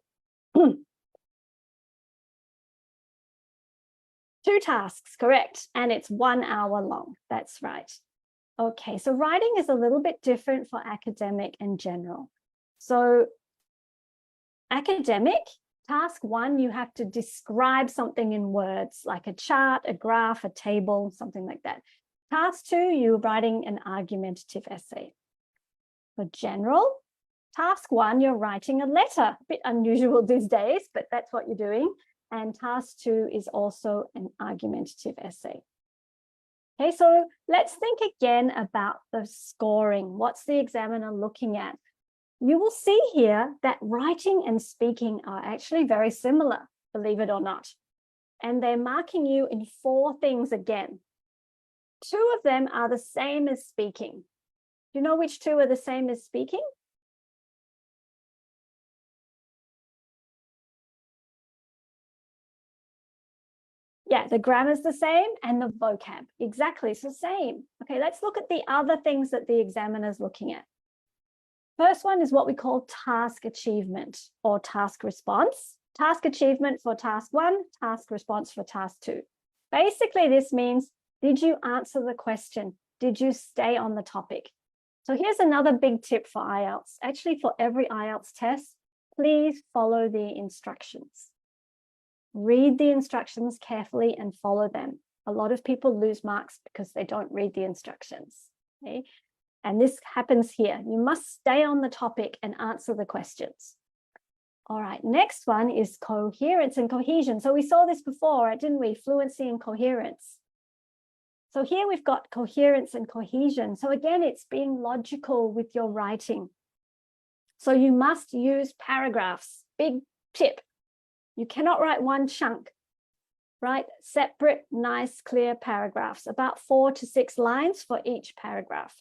2 tasks, correct. And it's 1 hour long. That's right. Okay, so writing is a little bit different for academic and general. So academic, task 1, you have to describe something in words, like a chart, a graph, a table, something like that. Task 2, you're writing an argumentative essay. For general, task 1, you're writing a letter. A bit unusual these days, but that's what you're doing. And task 2 is also an argumentative essay. Okay, so let's think again about the scoring. What's the examiner looking at? You will see here that writing and speaking are actually very similar, believe it or not. And they're marking you in 4 things again. 2 of them are the same as speaking. Do you know which 2 are the same as speaking? Yeah, the grammar's the same and the vocab. Exactly, it's the same. Okay, let's look at the other things that the examiner's looking at. First one is what we call task achievement or task response. Task achievement for task 1, task response for task 2. Basically, this means, did you answer the question? Did you stay on the topic? So here's another big tip for IELTS. Actually, for every IELTS test, please follow the instructions. Read the instructions carefully and follow them. A lot of people lose marks because they don't read the instructions. Okay? And this happens here. You must stay on the topic and answer the questions. All right, next one is coherence and cohesion. So we saw this before, didn't we? Fluency and coherence. So here we've got coherence and cohesion. So again, it's being logical with your writing. So you must use paragraphs. Big tip. You cannot write one chunk. Write separate, nice, clear paragraphs, about 4 to 6 lines for each paragraph.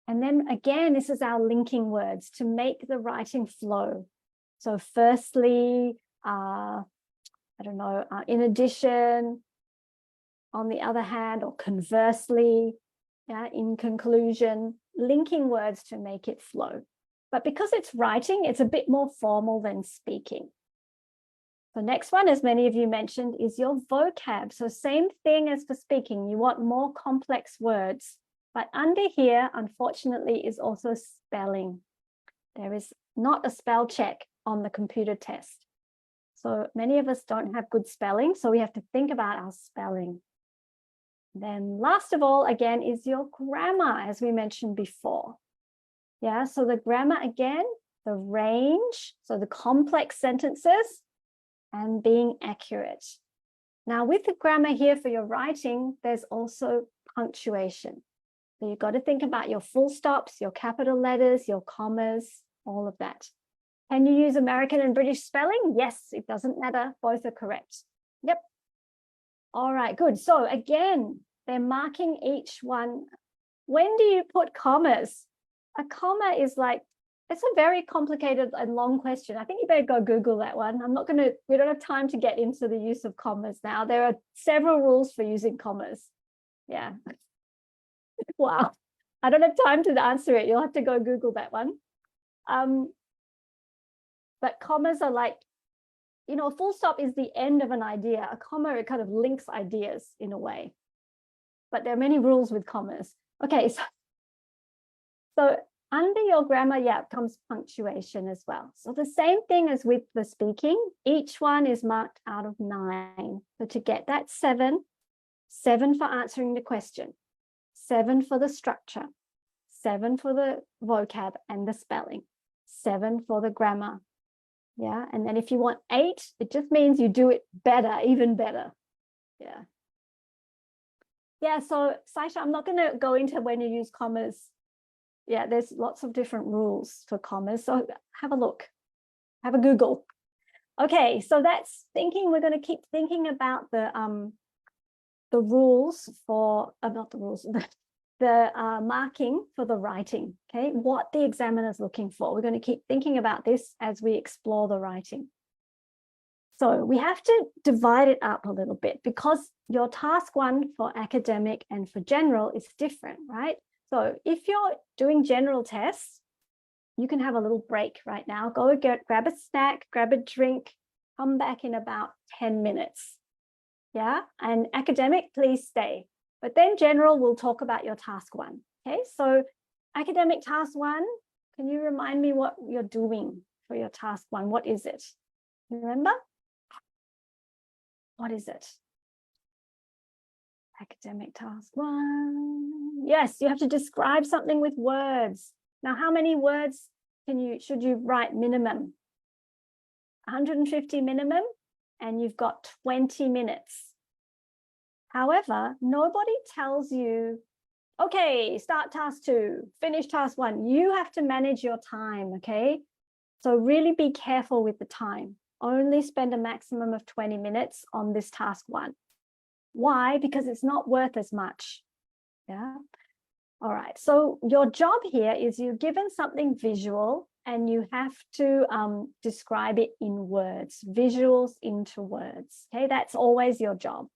And then again, this is our linking words to make the writing flow. So firstly, in addition, on the other hand, or conversely, yeah, in conclusion, linking words to make it flow. But because it's writing, it's a bit more formal than speaking. The next one, as many of you mentioned, is your vocab. So same thing as for speaking. You want more complex words. But under here, unfortunately, is also spelling. There is not a spell check on the computer test. So many of us don't have good spelling, so we have to think about our spelling. Then last of all, again, is your grammar, as we mentioned before. Yeah, so the grammar, again, the range, so the complex sentences, and being accurate. Now, with the grammar here for your writing, there's also punctuation. So you've got to think about your full stops, your capital letters, your commas, all of that. Can you use American and British spelling? Yes, it doesn't matter. Both are correct. Yep. All right, good. So again, they're marking each one. When do you put commas? A comma is like, it's a very complicated and long question. I think you better go Google that one. We don't have time to get into the use of commas now. There are several rules for using commas. Yeah. Wow. I don't have time to answer it. You'll have to go Google that one. But commas are like, you know, a full stop is the end of an idea. A comma, it kind of links ideas in a way. But there are many rules with commas. Okay, so under your grammar, yeah, comes punctuation as well. So the same thing as with the speaking, each one is marked out of 9. So to get that 7 for answering the question, 7 for the structure, 7 for the vocab and the spelling, 7 for the grammar. Yeah, and then if you want 8, it just means you do it better, even better. Yeah. Yeah, so Saisha, I'm not going to go into when you use commas. Yeah, there's lots of different rules for commas. So have a look, have a Google. Okay, so that's thinking. We're going to keep thinking about the rules for, not the rules, the marking for the writing, okay? What the examiner is looking for. We're going to keep thinking about this as we explore the writing. So we have to divide it up a little bit because your task 1 for academic and for general is different, right? So if you're doing general tests, you can have a little break right now. Go grab a snack, grab a drink, come back in about 10 minutes. Yeah, and academic, please stay. But then general, we'll talk about your task 1. Okay, so academic task 1, can you remind me what you're doing? for your task 1? What is it? Remember? What is it? Academic task 1. Yes, you have to describe something with words. Now, how many words should you write minimum? 150 minimum, and you've got 20 minutes. However, nobody tells you, okay, start task 2, finish task 1. You have to manage your time, okay? So really be careful with the time. Only spend a maximum of 20 minutes on this task 1. Why? Because it's not worth as much. Yeah. All right. So your job here is you're given something visual and you have to describe it in words, visuals into words. Okay. That's always your job.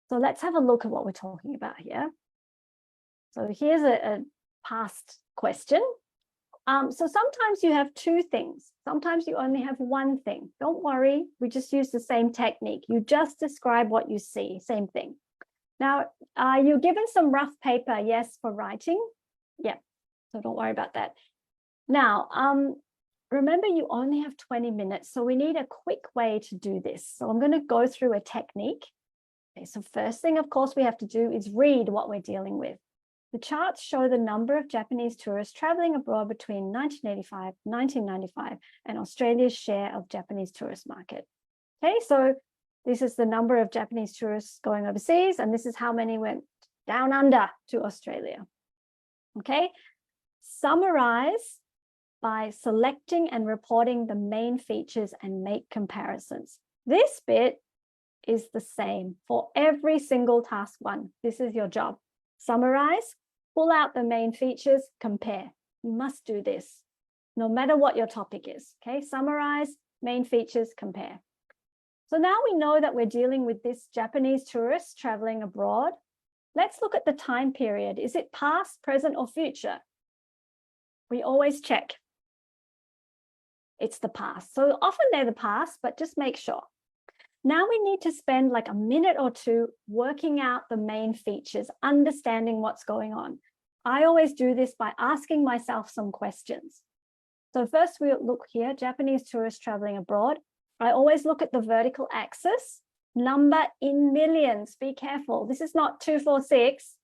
So let's have a look at what we're talking about here. So here's a past question. So sometimes you have 2 things. Sometimes you only have 1 thing. Don't worry, we just use the same technique. You just describe what you see, same thing. Now, you're given some rough paper, yes, for writing. Yeah, so don't worry about that. Now, remember you only have 20 minutes, so we need a quick way to do this. So I'm going to go through a technique. Okay, so first thing, of course, we have to do is read what we're dealing with. The charts show the number of Japanese tourists traveling abroad between 1985 and 1995 and Australia's share of Japanese tourist market. Okay, so this is the number of Japanese tourists going overseas, and this is how many went down under to Australia. Okay, summarize by selecting and reporting the main features and make comparisons. This bit is the same for every single task 1. This is your job. Summarize, pull out the main features, compare. You must do this no matter what your topic is. Okay, summarize, main features, compare. So now we know that we're dealing with this Japanese tourist traveling abroad. Let's look at the time period. Is it past, present, or future? We always check. It's the past. So often they're the past, but just make sure. Now we need to spend like a minute or 2 working out the main features, understanding what's going on. I always do this by asking myself some questions. So first we'll look here, Japanese tourists traveling abroad. I always look at the vertical axis, number in millions. Be careful. This is not 246.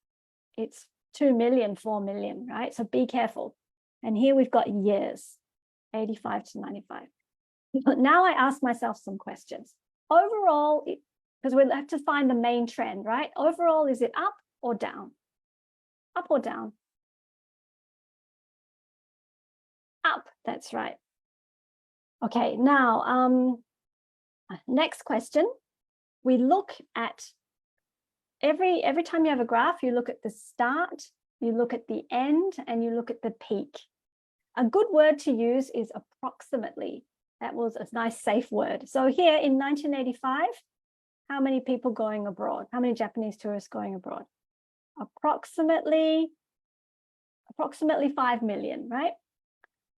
It's 2 million, 4 million, right? So be careful. And here we've got years, 85 to 95. But now I ask myself some questions. Overall, because we'll have to find the main trend, right? Overall, is it up or down? Up or down? Up, that's right. Okay, now, next question. We look at every time you have a graph, you look at the start, you look at the end, and you look at the peak. A good word to use is approximately. That was a nice safe word. So here in 1985, how many people going abroad? How many Japanese tourists going abroad? Approximately 5 million, right?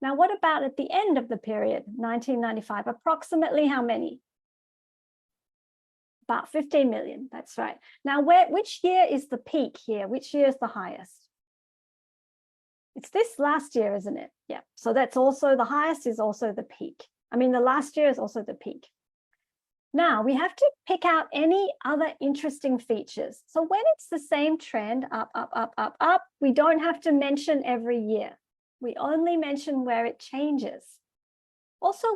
Now, what about at the end of the period, 1995? Approximately how many? About 15 million, that's right. Now, which year is the peak here? Which year is the highest? It's this last year, isn't it? Yeah, so that's also, the highest is also the peak. I mean, the last year is also the peak. Now, we have to pick out any other interesting features. So when it's the same trend, up, up, up, up, up, we don't have to mention every year. We only mention where it changes. Also,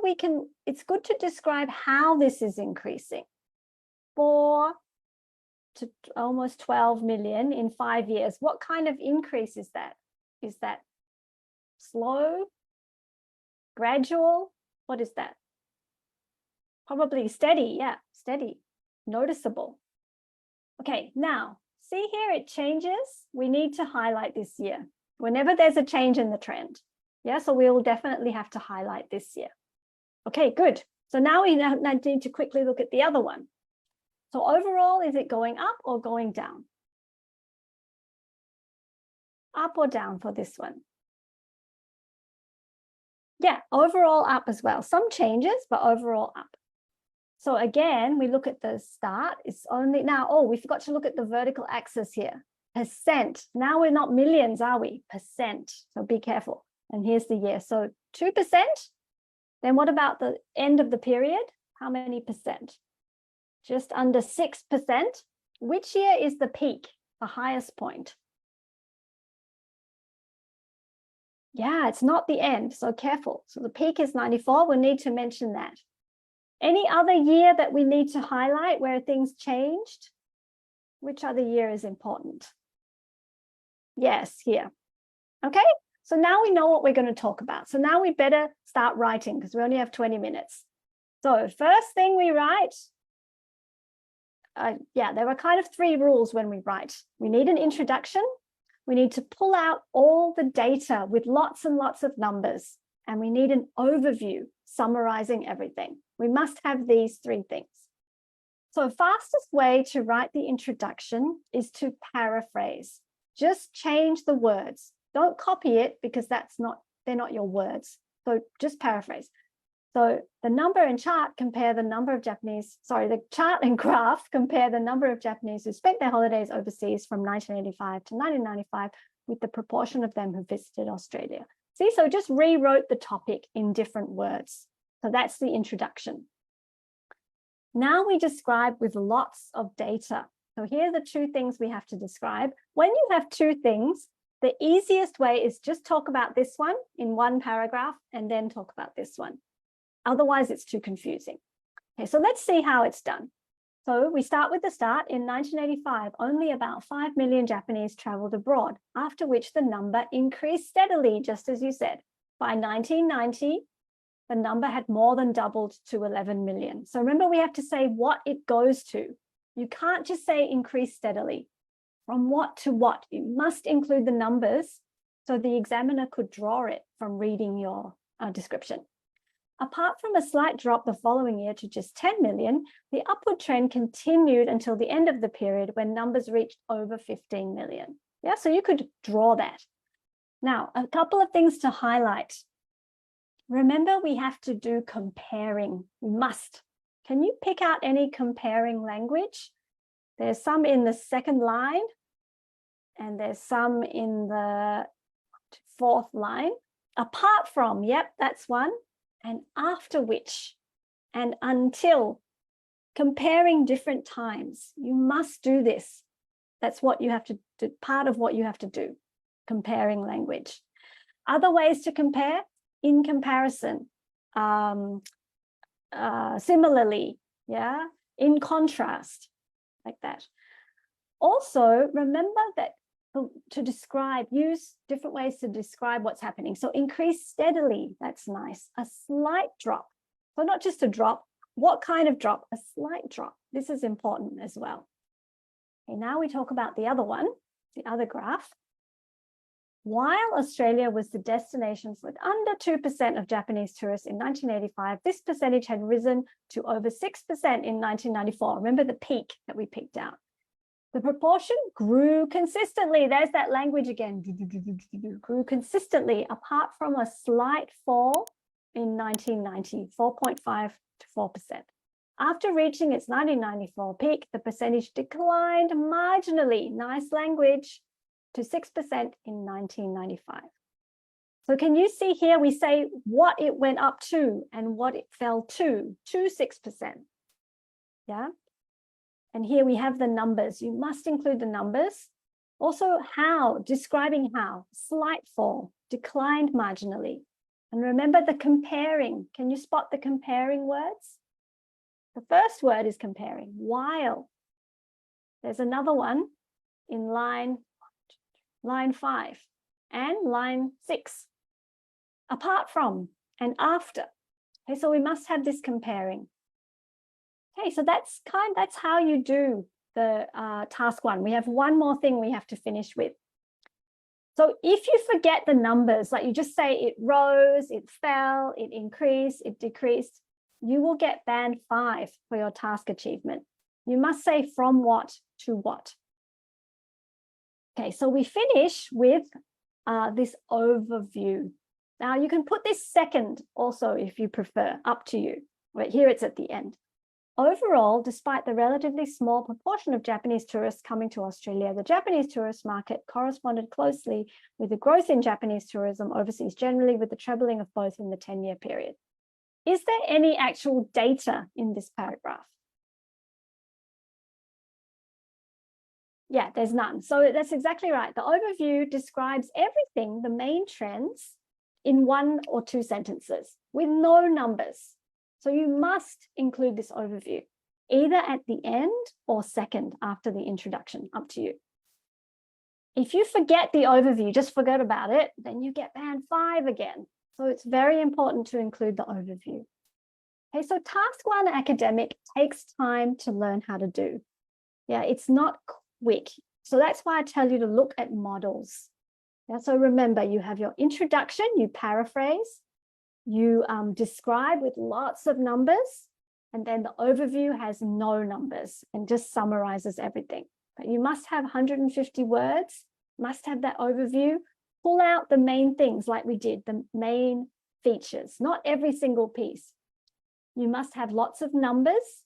it's good to describe how this is increasing. 4 to almost 12 million in 5 years. What kind of increase is that? Is that slow, gradual? What is that? Probably steady, yeah, steady, noticeable. Okay, now, see here it changes. We need to highlight this year. Whenever there's a change in the trend. Yeah, so we will definitely have to highlight this year. Okay, good. So now we need to quickly look at the other one. So overall, is it going up or going down? Up or down for this one? Yeah, overall up as well. Some changes, but overall up. So again, we look at the start. It's only now, oh, we forgot to look at the vertical axis here. Percent. Now we're not millions, are we? Percent. So be careful. And here's the year. So 2%. Then what about the end of the period? How many percent? Just under 6%. Which year is the peak, the highest point? Yeah, it's not the end, so careful. So the peak is 94. We'll need to mention that. Any other year that we need to highlight where things changed? Which other year is important? Yes, here. Okay, so now we know what we're going to talk about. So now we better start writing because we only have 20 minutes. So first thing we write, there are kind of 3 rules when we write. We need an introduction. We need to pull out all the data with lots and lots of numbers. And we need an overview summarizing everything. We must have these 3 things. So fastest way to write the introduction is to paraphrase. Just change the words. Don't copy it because they're not your words. So just paraphrase. So the number and chart compare the number of the chart and graph compare the number of Japanese who spent their holidays overseas from 1985 to 1995 with the proportion of them who visited Australia. See, so just rewrote the topic in different words. So that's the introduction. Now we describe with lots of data. So here are the 2 things we have to describe. When you have 2 things, the easiest way is just talk about this one in 1 paragraph and then talk about this one. Otherwise, it's too confusing. Okay, so let's see how it's done. So we start with the start. In 1985, only about 5 million Japanese traveled abroad, after which the number increased steadily, just as you said. By 1990, the number had more than doubled to 11 million. So remember, we have to say what it goes to. You can't just say increase steadily. From what to what? You must include the numbers so the examiner could draw it from reading your description. Apart from a slight drop the following year to just 10 million, the upward trend continued until the end of the period when numbers reached over 15 million. Yeah, so you could draw that. Now, a couple of things to highlight. Remember, we have to do comparing. We must. Can you pick out any comparing language? There's some in the 2nd line, and there's some in the 4th line. Apart from, yep, that's one. And after which, and until, comparing different times. You must do this. That's what you have to do, part of what you have to do, comparing language. Other ways to compare, in comparison, similarly, yeah, in contrast, like that. Also, remember that to describe, use different ways to describe what's happening. So increase steadily, that's nice. A slight drop. So not just a drop. What kind of drop? A slight drop. This is important as well. Okay, now we talk about the other one, the other graph. While Australia was the destination for under 2% of Japanese tourists in 1985, this percentage had risen to over 6% in 1994. Remember the peak that we picked out. The proportion grew consistently. There's that language again. Grew consistently, apart from a slight fall in 1990, 4.5 to 4%. After reaching its 1994 peak, the percentage declined marginally, nice language, to 6% in 1995. So can you see here, we say what it went up to and what it fell to 6%. Yeah. And here we have the numbers. You must include the numbers. Also how, describing how, slight fall, declined marginally. And remember the comparing. Can you spot the comparing words? The first word is comparing, while. There's another one in line 5 and line 6. Apart from and after. Okay, so we must have this comparing. Okay, so that's how you do the task 1. We have one more thing we have to finish with. So if you forget the numbers, like you just say it rose, it fell, it increased, it decreased, you will get band 5 for your task achievement. You must say from what to what. Okay, so we finish with this overview. Now you can put this second also if you prefer, up to you. But here it's at the end. Overall, despite the relatively small proportion of Japanese tourists coming to Australia, the Japanese tourist market corresponded closely with the growth in Japanese tourism overseas, generally with the trebling of both in the 10-year period. Is there any actual data in this paragraph? Yeah, there's none. So that's exactly right. The overview describes everything, the main trends, in 1 or 2 sentences with no numbers. So you must include this overview, either at the end or second after the introduction, up to you. If you forget the overview, just forget about it, then you get band 5 again. So it's very important to include the overview. Okay, so task 1 academic takes time to learn how to do. Yeah, it's not quick. So that's why I tell you to look at models. Yeah, so remember, you have your introduction, you paraphrase, you describe with lots of numbers, and then the overview has no numbers and just summarizes everything. But you must have 150 words, must have that overview, pull out the main things like we did, the main features, not every single piece. You must have lots of numbers.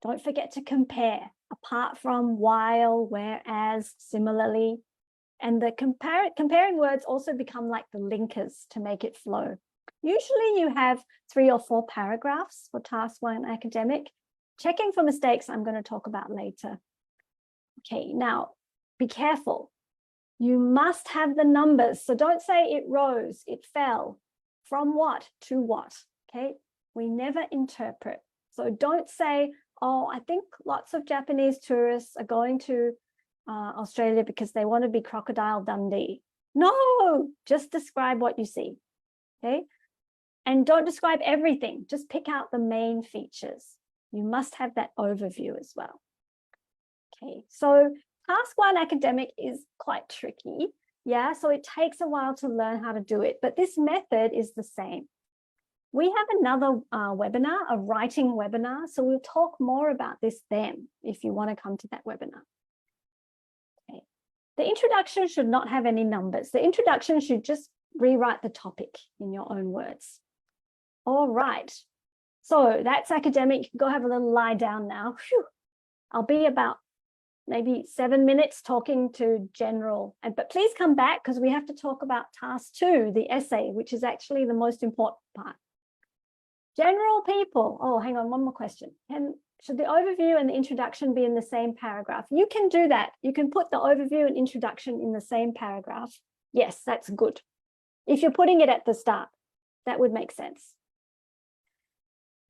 Don't forget to compare, apart from while, whereas, similarly. And the comparing words also become like the linkers to make it flow. Usually you have 3 or 4 paragraphs for task 1 academic. Checking for mistakes, I'm going to talk about later. Okay, now be careful. You must have the numbers. So don't say it rose, it fell. From what to what? Okay, we never interpret. So don't say, oh, I think lots of Japanese tourists are going to Australia because they want to be Crocodile Dundee. No, just describe what you see. Okay. And don't describe everything, just pick out the main features. You must have that overview as well. Okay, so task 1 academic is quite tricky. Yeah, so it takes a while to learn how to do it, but this method is the same. We have another webinar, a writing webinar, so we'll talk more about this then if you want to come to that webinar. Okay. The introduction should not have any numbers. The introduction should just rewrite the topic in your own words. All right, so that's academic. You can go have a little lie down now. Whew. I'll be about maybe 7 minutes talking to general, but please come back because we have to talk about task 2, the essay, which is actually the most important part. General people. Oh, hang on, one more question. Should the overview and the introduction be in the same paragraph? You can do that. You can put the overview and introduction in the same paragraph. Yes, that's good. If you're putting it at the start, that would make sense.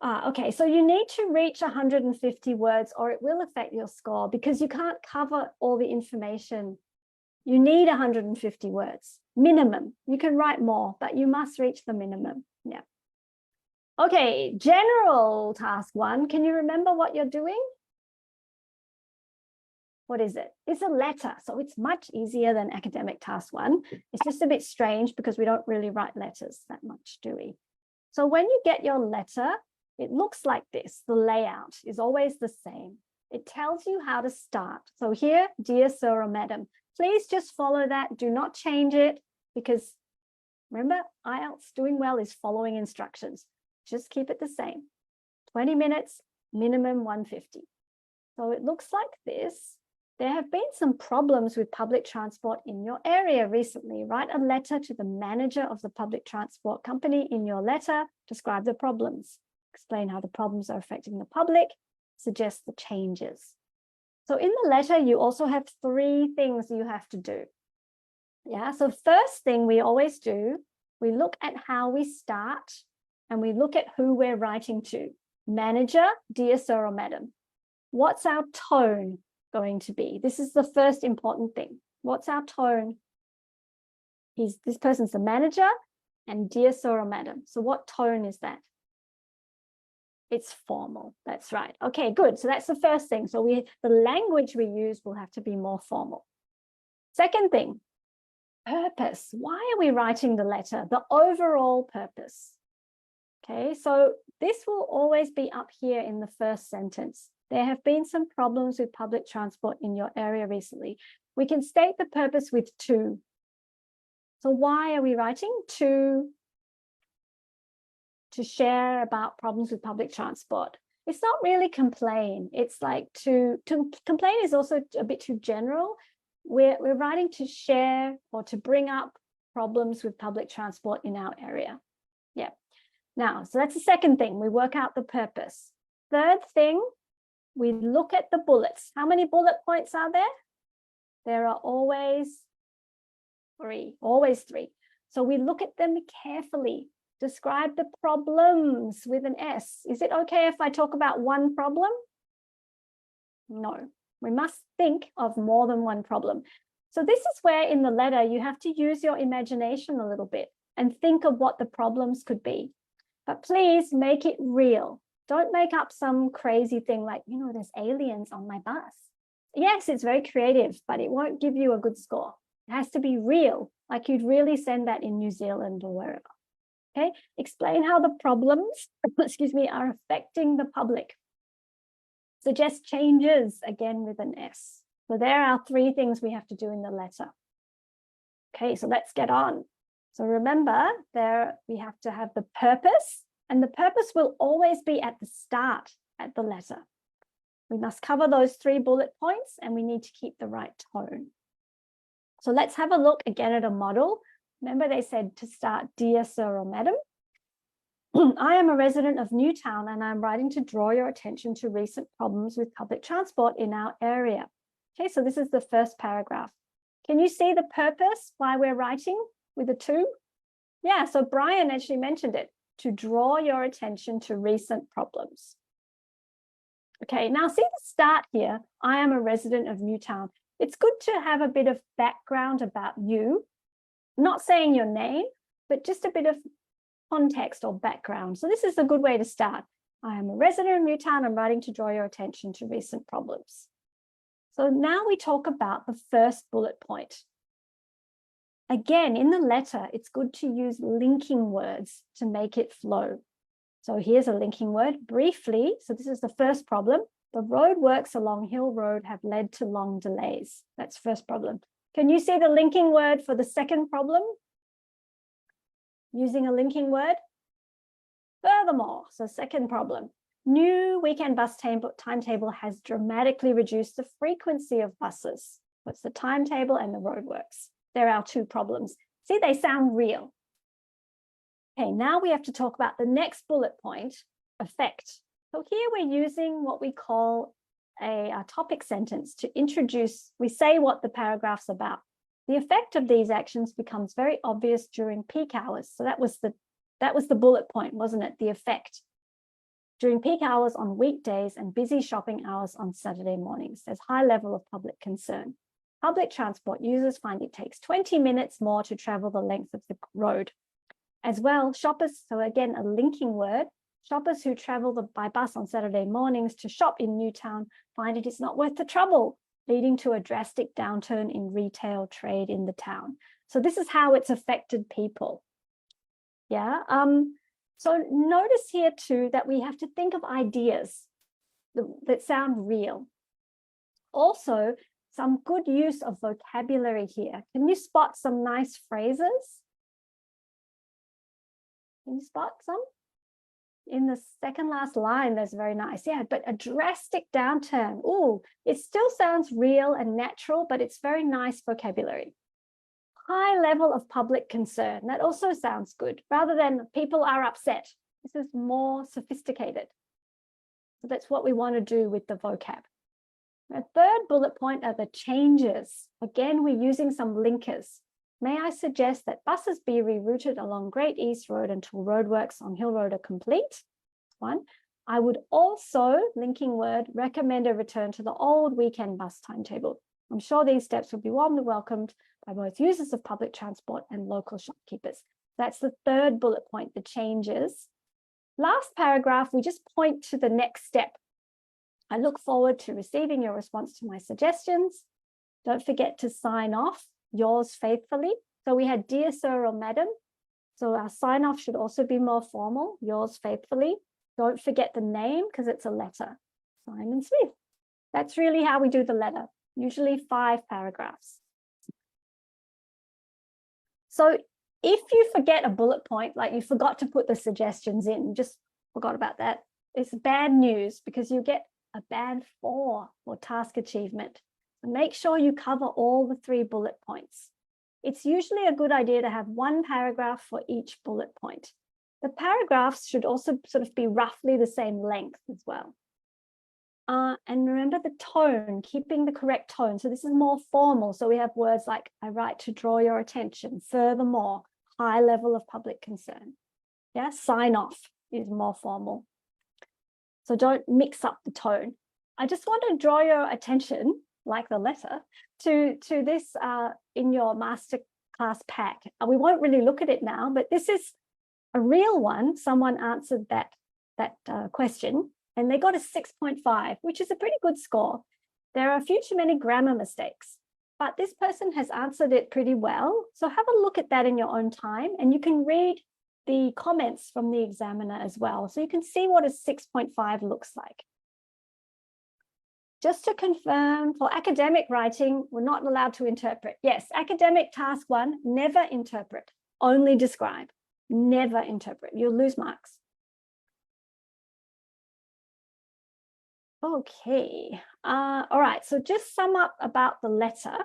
Okay, so you need to reach 150 words or it will affect your score because you can't cover all the information. You need 150 words, minimum. You can write more, but you must reach the minimum. Yeah. Okay, general task 1. Can you remember what you're doing? What is it? It's a letter, so it's much easier than academic task 1. It's just a bit strange because we don't really write letters that much, do we? So when you get your letter, it looks like this. The layout is always the same. It tells you how to start. So here, dear sir or madam, please just follow that. Do not change it because remember, IELTS doing well is following instructions. Just keep it the same. 20 minutes, minimum 150. So it looks like this. There have been some problems with public transport in your area recently. Write a letter to the manager of the public transport company. In your letter, describe the problems. Explain how the problems are affecting the public. Suggest the changes. So in the letter, you also have 3 things you have to do. Yeah, so first thing we always do, we look at how we start and we look at who we're writing to. Manager, dear sir or madam. What's our tone going to be? This is the first important thing. What's our tone? This person's the manager and dear sir or madam. So what tone is that? It's formal. That's right. Okay, good. So that's the first thing. So the language we use will have to be more formal. Second thing, purpose. Why are we writing the letter? The overall purpose. Okay, so this will always be up here in the first sentence. There have been some problems with public transport in your area recently. We can state the purpose with to. So why are we writing? To share about problems with public transport. It's not really complain. It's like to complain is also a bit too general. We're writing to share or to bring up problems with public transport in our area. Yeah. Now, so that's the second thing. We work out the purpose. Third thing, we look at the bullets. How many bullet points are there? There are always three. So we look at them carefully. Describe the problems with an S. Is it okay if I talk about one problem? No, we must think of more than one problem. So this is where in the letter you have to use your imagination a little bit and think of what the problems could be. But please make it real. Don't make up some crazy thing like, you know, there's aliens on my bus. Yes, it's very creative, but it won't give you a good score. It has to be real, like you'd really send that in New Zealand or wherever. Okay, explain how the problems, excuse me, are affecting the public. Suggest changes, again with an S. So there are three things we have to do in the letter. Okay, so let's get on. So remember, there we have to have the purpose, and the purpose will always be at the start at the letter. We must cover those 3 bullet points, and we need to keep the right tone. So let's have a look again at a model. Remember they said to start, dear sir or madam. I am a resident of Newtown and I'm writing to draw your attention to recent problems with public transport in our area. Okay, so this is the first paragraph. Can you see the purpose why we're writing with a 2? Yeah, so Brian actually mentioned it, to draw your attention to recent problems. Okay, now see the start here. I am a resident of Newtown. It's good to have a bit of background about you. Not saying your name, but just a bit of context or background. So this is a good way to start. I am a resident of Newtown. I'm writing to draw your attention to recent problems. So now we talk about the first bullet point. Again, in the letter, it's good to use linking words to make it flow. So here's a linking word, briefly. So this is the first problem. The road works along Hill Road have led to long delays. That's first problem. Can you see the linking word for the second problem? Using a linking word. Furthermore, so second problem. New weekend bus timetable has dramatically reduced the frequency of buses. What's the timetable and the roadworks? There are 2 problems. See, they sound real. Okay, now we have to talk about the next bullet point, effect. So here we're using what we call a topic sentence to introduce, we say what the paragraph's about. The effect of these actions becomes very obvious during peak hours. So that was the bullet point, wasn't it? The effect. During peak hours on weekdays and busy shopping hours on Saturday mornings, there's high level of public concern. Public transport users find it takes 20 minutes more to travel the length of the road. As well, shoppers, so again, a linking word, shoppers who travel by bus on Saturday mornings to shop in Newtown find it is not worth the trouble, leading to a drastic downturn in retail trade in the town. So this is how it's affected people. Yeah. So notice here too that we have to think of ideas that sound real. Also, some good use of vocabulary here. Can you spot some nice phrases? Can you spot some? In the second last line, there's very nice. Yeah, but a drastic downturn. Oh, it still sounds real and natural, but it's very nice vocabulary. High level of public concern. That also sounds good. Rather than people are upset. This is more sophisticated. So that's what we want to do with the vocab. The third bullet point are the changes. Again, we're using some linkers. May I suggest that buses be rerouted along Great East Road until roadworks on Hill Road are complete? 1. I would also, linking word, recommend a return to the old weekend bus timetable. I'm sure these steps would be warmly welcomed by both users of public transport and local shopkeepers. That's the third bullet point, the changes. Last paragraph, we just point to the next step. I look forward to receiving your response to my suggestions. Don't forget to sign off. Yours faithfully. So we had dear sir or madam. So our sign off should also be more formal. Yours faithfully. Don't forget the name because it's a letter. Simon Smith. That's really how we do the letter. Usually 5 paragraphs. So if you forget a bullet point, like you forgot to put the suggestions in, just forgot about that, it's bad news because you get a band 4 for task achievement. So make sure you cover all the 3 bullet points. It's usually a good idea to have 1 paragraph for each bullet point. The paragraphs should also sort of be roughly the same length as well. And remember the tone, keeping the correct tone. So this is more formal. So we have words like, I write to draw your attention. Furthermore, high level of public concern. Yeah, sign off is more formal. So don't mix up the tone. I just want to draw your attention, like the letter, to this in your masterclass pack. We won't really look at it now, but this is a real one. Someone answered that question and they got a 6.5, which is a pretty good score. There are a few too many grammar mistakes, but this person has answered it pretty well. So have a look at that in your own time, and you can read the comments from the examiner as well. So you can see what a 6.5 looks like. Just to confirm, for academic writing, we're not allowed to interpret. Yes, academic task 1, never interpret, only describe, never interpret. You'll lose marks. Okay, all right, so just sum up about the letter.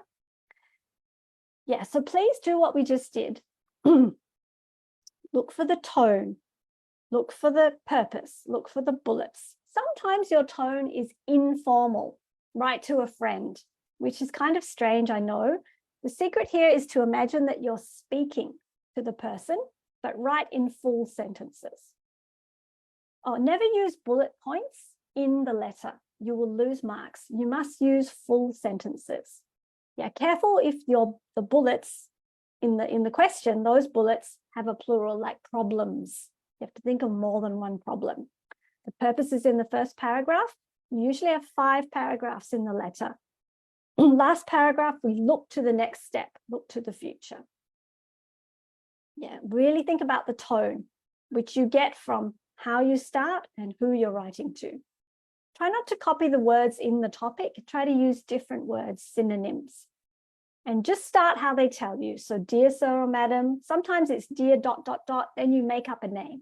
Yeah, so please do what we just did. Look for the tone, look for the purpose, look for the bullets. Sometimes your tone is informal, write to a friend, which is kind of strange, I know. The secret here is to imagine that you're speaking to the person, but write in full sentences. Oh, never use bullet points in the letter. You will lose marks. You must use full sentences. Yeah, careful if the bullets in the question, those bullets have a plural like problems. You have to think of more than one problem. The purpose is in the first paragraph. We usually have 5 paragraphs in the letter. Last paragraph, we look to the next step, look to the future. Yeah, really think about the tone, which you get from how you start and who you're writing to. Try not to copy the words in the topic. Try to use different words, synonyms. And just start how they tell you. So dear sir or madam, sometimes it's dear ... then you make up a name.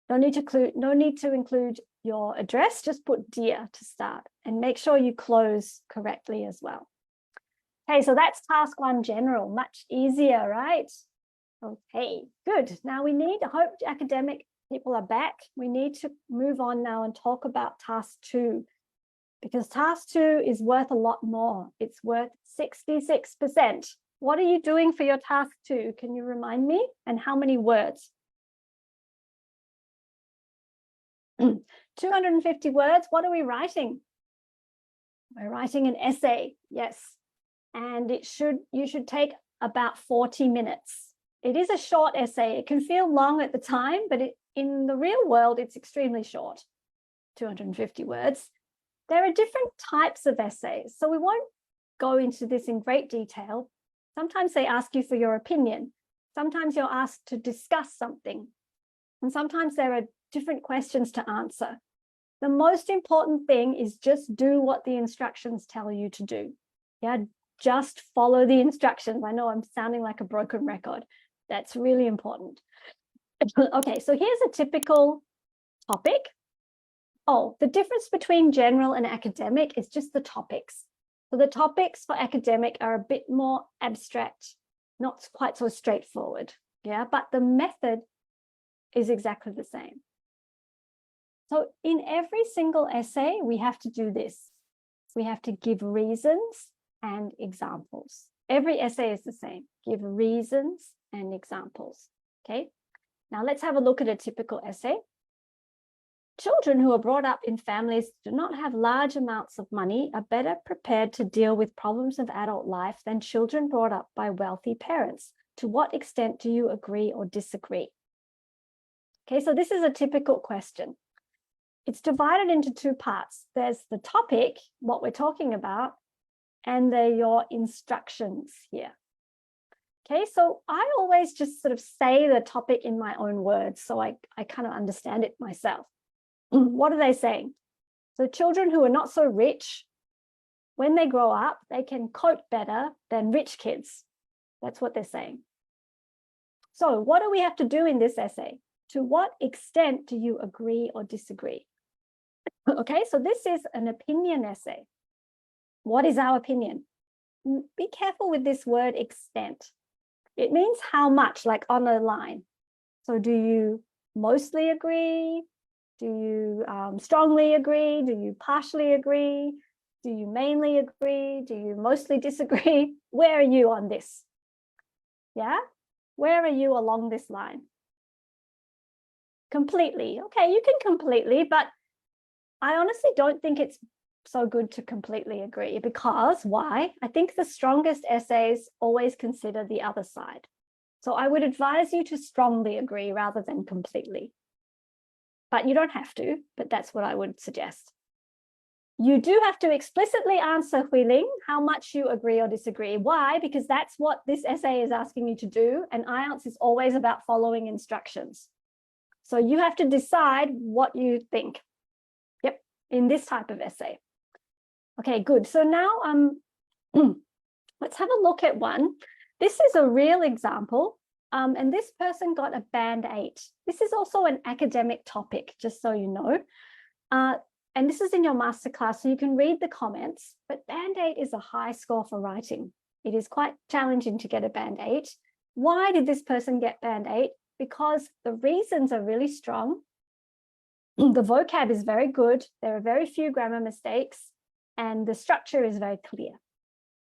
No need to include your address, just put dear to start and make sure you close correctly as well. Okay, so that's task 1 general, much easier, right? Okay, good. Now I hope academic people are back. We need to move on now and talk about task 2, because task 2 is worth a lot more. It's worth 66%. What are you doing for your task 2? Can you remind me? And how many words? 250 words. What are we writing? We're writing an essay, yes. And you should take about 40 minutes. It is a short essay. It can feel long at the time, but in the real world, it's extremely short, 250 words. There are different types of essays, so we won't go into this in great detail. Sometimes they ask you for your opinion. Sometimes you're asked to discuss something. And sometimes there are different questions to answer. The most important thing is just do what the instructions tell you to do. Yeah, just follow the instructions. I know I'm sounding like a broken record. That's really important. Okay, so here's a typical topic. Oh, the difference between general and academic is just the topics. So the topics for academic are a bit more abstract, not quite so straightforward. Yeah, but the method is exactly the same. So in every single essay, we have to do this. We have to give reasons and examples. Every essay is the same. Give reasons and examples. Okay, now let's have a look at a typical essay. Children who are brought up in families who do not have large amounts of money are better prepared to deal with problems of adult life than children brought up by wealthy parents. To what extent do you agree or disagree? Okay, so this is a typical question. It's divided into 2 parts. There's the topic, what we're talking about, and they're your instructions here. Okay, so I always just sort of say the topic in my own words, so I kind of understand it myself. What are they saying? So children who are not so rich, when they grow up, they can cope better than rich kids. That's what they're saying. So what do we have to do in this essay? To what extent do you agree or disagree? Okay, so this is an opinion essay. What is our opinion? Be careful with this word extent. It means how much, like on a line. So do you mostly agree? Do you strongly agree? Do you partially agree? Do you mainly agree? Do you mostly disagree? Where are you on this? Yeah, where are you along this line? Completely. Okay, you can completely, but I honestly don't think it's so good to completely agree, because why? I think the strongest essays always consider the other side. So I would advise you to strongly agree rather than completely. But you don't have to, but that's what I would suggest. You do have to explicitly answer, Huiling, how much you agree or disagree. Why? Because that's what this essay is asking you to do, and IELTS is always about following instructions. So you have to decide what you think. Yep, in this type of essay. Okay, good. So now let's have a look at one. This is a real example, and this person got a band 8. This is also an academic topic, just so you know. And this is in your masterclass, so you can read the comments, but band 8 is a high score for writing. It is quite challenging to get a band 8. Why did this person get band 8? Because the reasons are really strong. The vocab is very good. There are very few grammar mistakes, and the structure is very clear.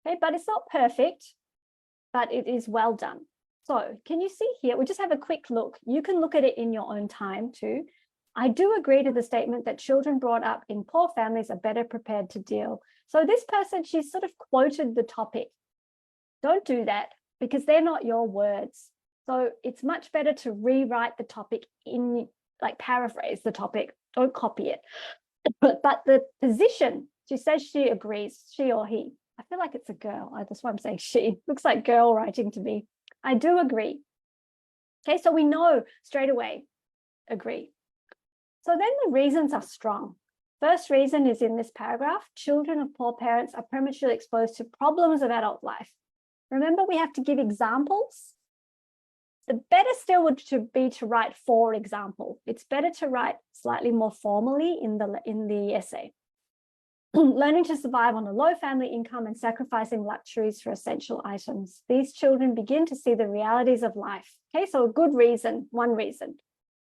Okay, but it's not perfect, but it is well done. So can you see here? We'll just have a quick look. You can look at it in your own time too. I do agree to the statement that children brought up in poor families are better prepared to deal. So this person, she sort of quoted the topic. Don't do that, because they're not your words. So it's much better to rewrite the topic in, like, paraphrase the topic. Don't copy it. But the position, she says she agrees, she or he. I feel like it's a girl. That's why I'm saying she. Looks like girl writing to me. I do agree. Okay, so we know straight away, agree. So then the reasons are strong. First reason is in this paragraph. Children of poor parents are prematurely exposed to problems of adult life. Remember, we have to give examples. The better still would be to write for example. It's better to write slightly more formally in the essay. Learning to survive on a low family income and sacrificing luxuries for essential items. These children begin to see the realities of life. Okay, so a good reason, one reason.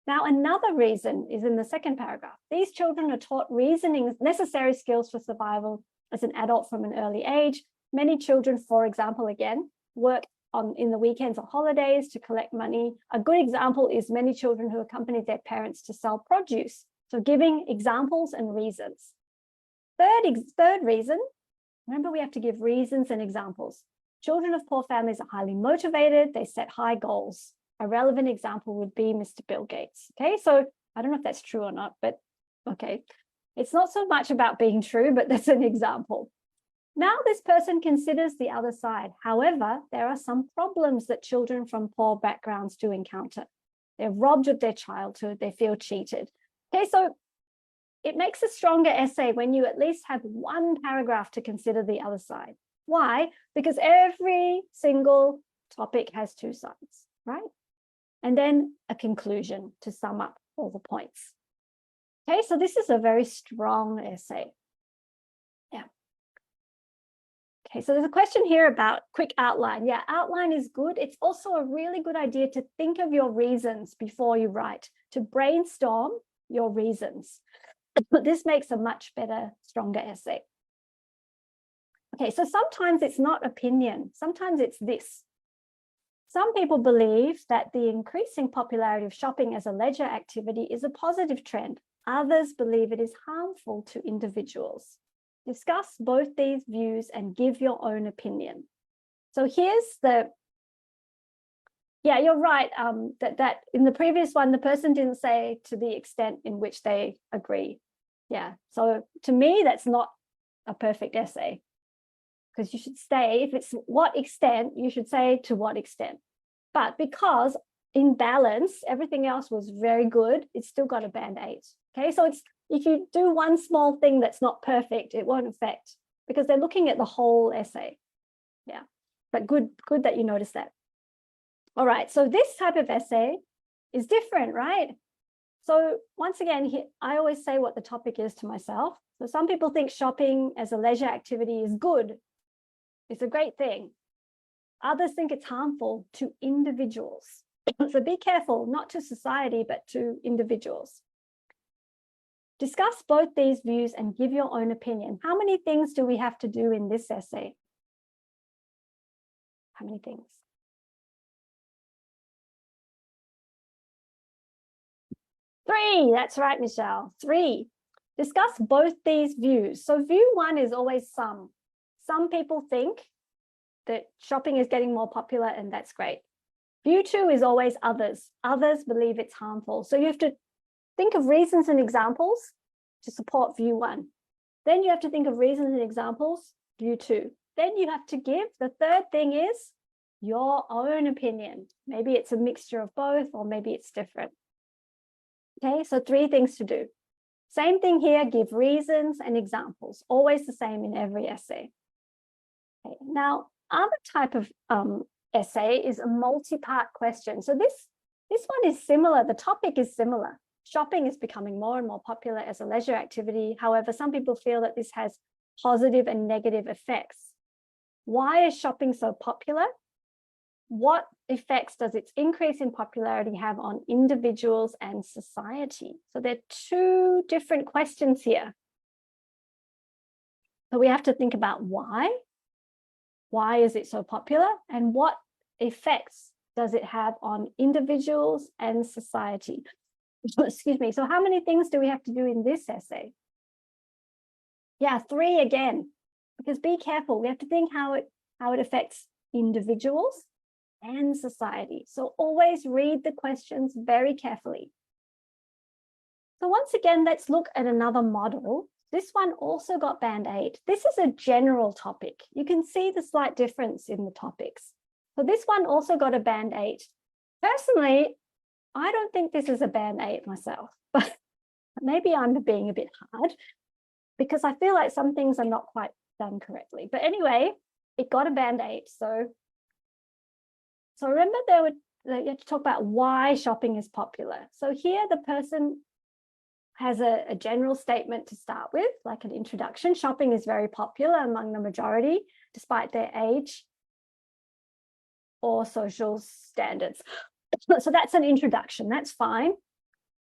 Now, another reason is in the second paragraph. These children are taught reasoning, necessary skills for survival as an adult from an early age. Many children, for example, again, work in the weekends or holidays to collect money. A good example is many children who accompany their parents to sell produce. So giving examples and reasons. Third reason, remember, we have to give reasons and examples. Children of poor families are highly motivated. They set high goals. A relevant example would be Mr. Bill Gates. Okay, so I don't know if that's true or not, but okay. It's not so much about being true, but that's an example. Now this person considers the other side. However, there are some problems that children from poor backgrounds do encounter. They're robbed of their childhood. They feel cheated. Okay, so it makes a stronger essay when you at least have one paragraph to consider the other side. Why? Because every single topic has two sides, right? And then a conclusion to sum up all the points. Okay, so this is a very strong essay. Yeah. Okay, so there's a question here about quick outline. Yeah, outline is good. It's also a really good idea to think of your reasons before you write, to brainstorm your reasons. But this makes a much better, stronger essay. Okay, so sometimes it's not opinion. Sometimes it's this. Some people believe that the increasing popularity of shopping as a leisure activity is a positive trend. Others believe it is harmful to individuals. Discuss both these views and give your own opinion. So here's the, yeah, you're right, that in the previous one, the person didn't say to the extent in which they agree. Yeah, so to me, that's not a perfect essay, because you should say, if it's what extent, you should say to what extent. But because in balance, everything else was very good, it's still got a band 8. Okay, so it's, if you do one small thing that's not perfect, it won't affect, because they're looking at the whole essay. Yeah, but good that you noticed that. All right, so this type of essay, is different, right? So once again, I always say what the topic is to myself. So some people think shopping as a leisure activity is good. It's a great thing. Others think it's harmful to individuals. So be careful, not to society, but to individuals. Discuss both these views and give your own opinion. How many things do we have to do in this essay? How many things? 3, that's right, Michelle. 3, discuss both these views. So view 1 is always some. Some people think that shopping is getting more popular, and that's great. View 2 is always others. Others believe it's harmful. So you have to think of reasons and examples to support view 1. Then you have to think of reasons and examples, view 2. Then you have to give, the third thing is your own opinion. Maybe it's a mixture of both, or maybe it's different. Okay, so 3 things to do. Same thing here, give reasons and examples, always the same in every essay. Okay, now, other type of essay is a multi-part question. So this one is similar, the topic is similar. Shopping is becoming more and more popular as a leisure activity. However, some people feel that this has positive and negative effects. Why is shopping so popular? What effects does its increase in popularity have on individuals and society? So there are 2 different questions here. So we have to think about why. Why is it so popular? And what effects does it have on individuals and society? Excuse me. So how many things do we have to do in this essay? Yeah, 3 again, because be careful. We have to think how it affects individuals and society. So always read the questions very carefully. So once again, let's look at another model. This one also got band 8. This is a general topic. You can see the slight difference in the topics. So this one also got a band 8. Personally, I don't think this is a band 8 myself, but maybe I'm being a bit hard because I feel like some things are not quite done correctly. But anyway, it got a band 8. So remember you have to talk about why shopping is popular. So here the person has a general statement to start with, like an introduction. Shopping is very popular among the majority, despite their age or social standards. So that's an introduction, that's fine.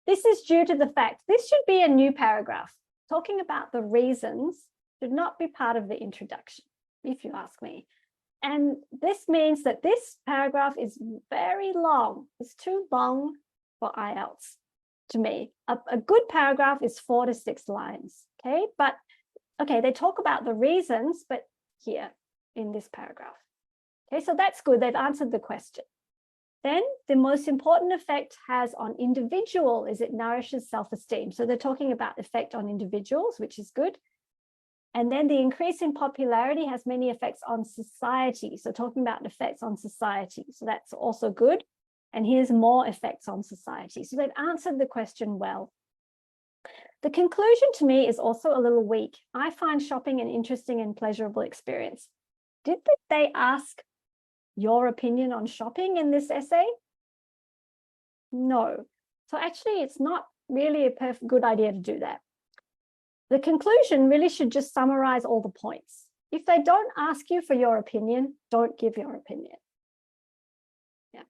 This is due to the fact, this should be a new paragraph. Talking about the reasons should not be part of the introduction, if you ask me. And this means that this paragraph is very long. It's too long for IELTS to me. A good paragraph is 4 to 6 lines, okay? But, okay, they talk about the reasons, but here in this paragraph. Okay, so that's good. They've answered the question. Then the most important effect has on individual is it nourishes self-esteem. So they're talking about effect on individuals, which is good. And then the increase in popularity has many effects on society. So talking about effects on society. So that's also good. And here's more effects on society. So they've answered the question well. The conclusion to me is also a little weak. I find shopping an interesting and pleasurable experience. Did they ask your opinion on shopping in this essay? No. So actually, it's not really a good idea to do that. The conclusion really should just summarize all the points. If they don't ask you for your opinion, don't give your opinion. Yeah.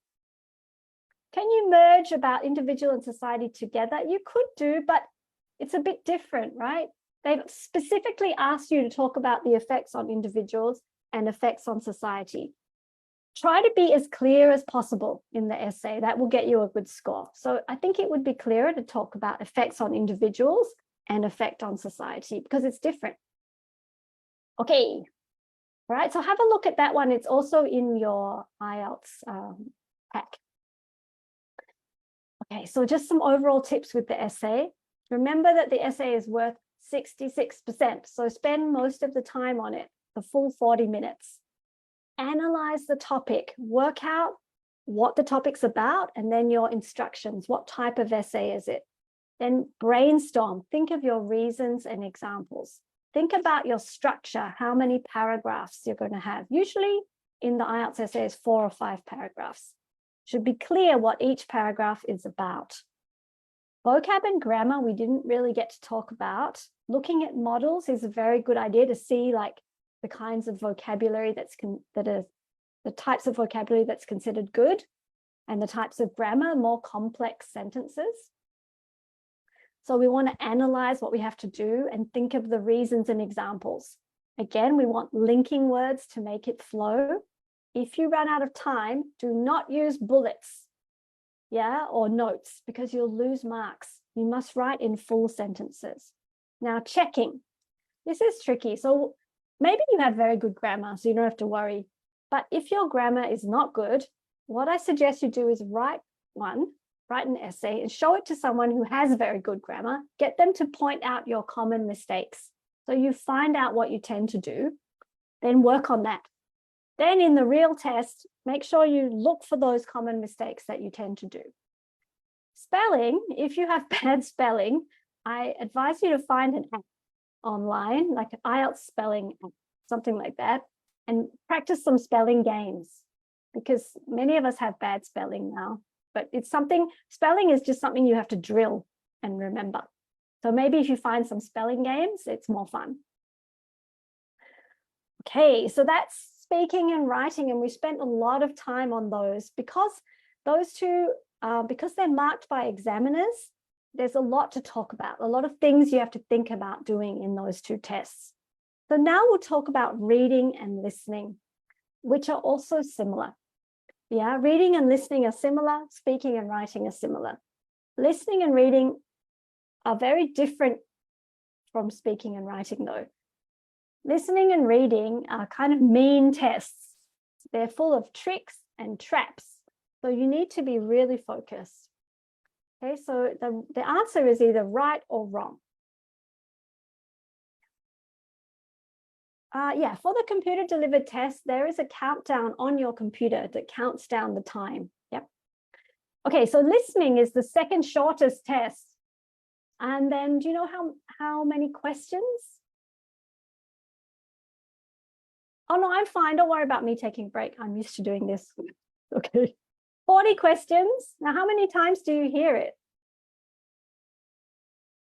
Can you merge about individual and society together? You could do, but it's a bit different, right? They've specifically asked you to talk about the effects on individuals and effects on society. Try to be as clear as possible in the essay. That will get you a good score. So I think it would be clearer to talk about effects on individuals and effect on society because it's different. Okay, all right, so have a look at that one. It's also in your IELTS pack. Okay, so just some overall tips with the essay. Remember that the essay is worth 66%, so spend most of the time on it, the full 40 minutes. Analyze the topic, work out what the topic's about, and then your instructions. What type of essay is it? Then brainstorm, think of your reasons and examples. Think about your structure, how many paragraphs you're going to have. Usually in the IELTS essay is 4 or 5 paragraphs. Should be clear what each paragraph is about. Vocab and grammar, we didn't really get to talk about. Looking at models is a very good idea to see like the kinds of vocabulary the types of vocabulary that's considered good, and the types of grammar, more complex sentences. So we want to analyze what we have to do and think of the reasons and examples. Again, we want linking words to make it flow. If you run out of time, do not use bullets, or notes, because you'll lose marks. You must write in full sentences. Now, checking. This is tricky. So maybe you have very good grammar, so you don't have to worry. But if your grammar is not good, what I suggest you do is write an essay and show it to someone who has very good grammar. Get them to point out your common mistakes. So you find out what you tend to do, then work on that. Then in the real test, make sure you look for those common mistakes that you tend to do. Spelling, if you have bad spelling, I advise you to find an app online, like an IELTS spelling app, something like that, and practice some spelling games, because many of us have bad spelling now, but spelling is just something you have to drill and remember. So maybe if you find some spelling games, it's more fun. Okay, so that's speaking and writing, and we spent a lot of time on those because those two, because they're marked by examiners, there's a lot to talk about, a lot of things you have to think about doing in those two tests. So now we'll talk about reading and listening, which are also similar. Yeah, reading and listening are similar, speaking and writing are similar. Listening and reading are very different from speaking and writing though. Listening and reading are kind of mean tests. They're full of tricks and traps. So you need to be really focused. Okay, so the answer is either right or wrong. For the computer delivered test, there is a countdown on your computer that counts down the time. Yep. Okay, so listening is the second shortest test. And then do you know how many questions? Oh no, I'm fine. Don't worry about me taking a break. I'm used to doing this. Okay. 40 questions. Now, how many times do you hear it?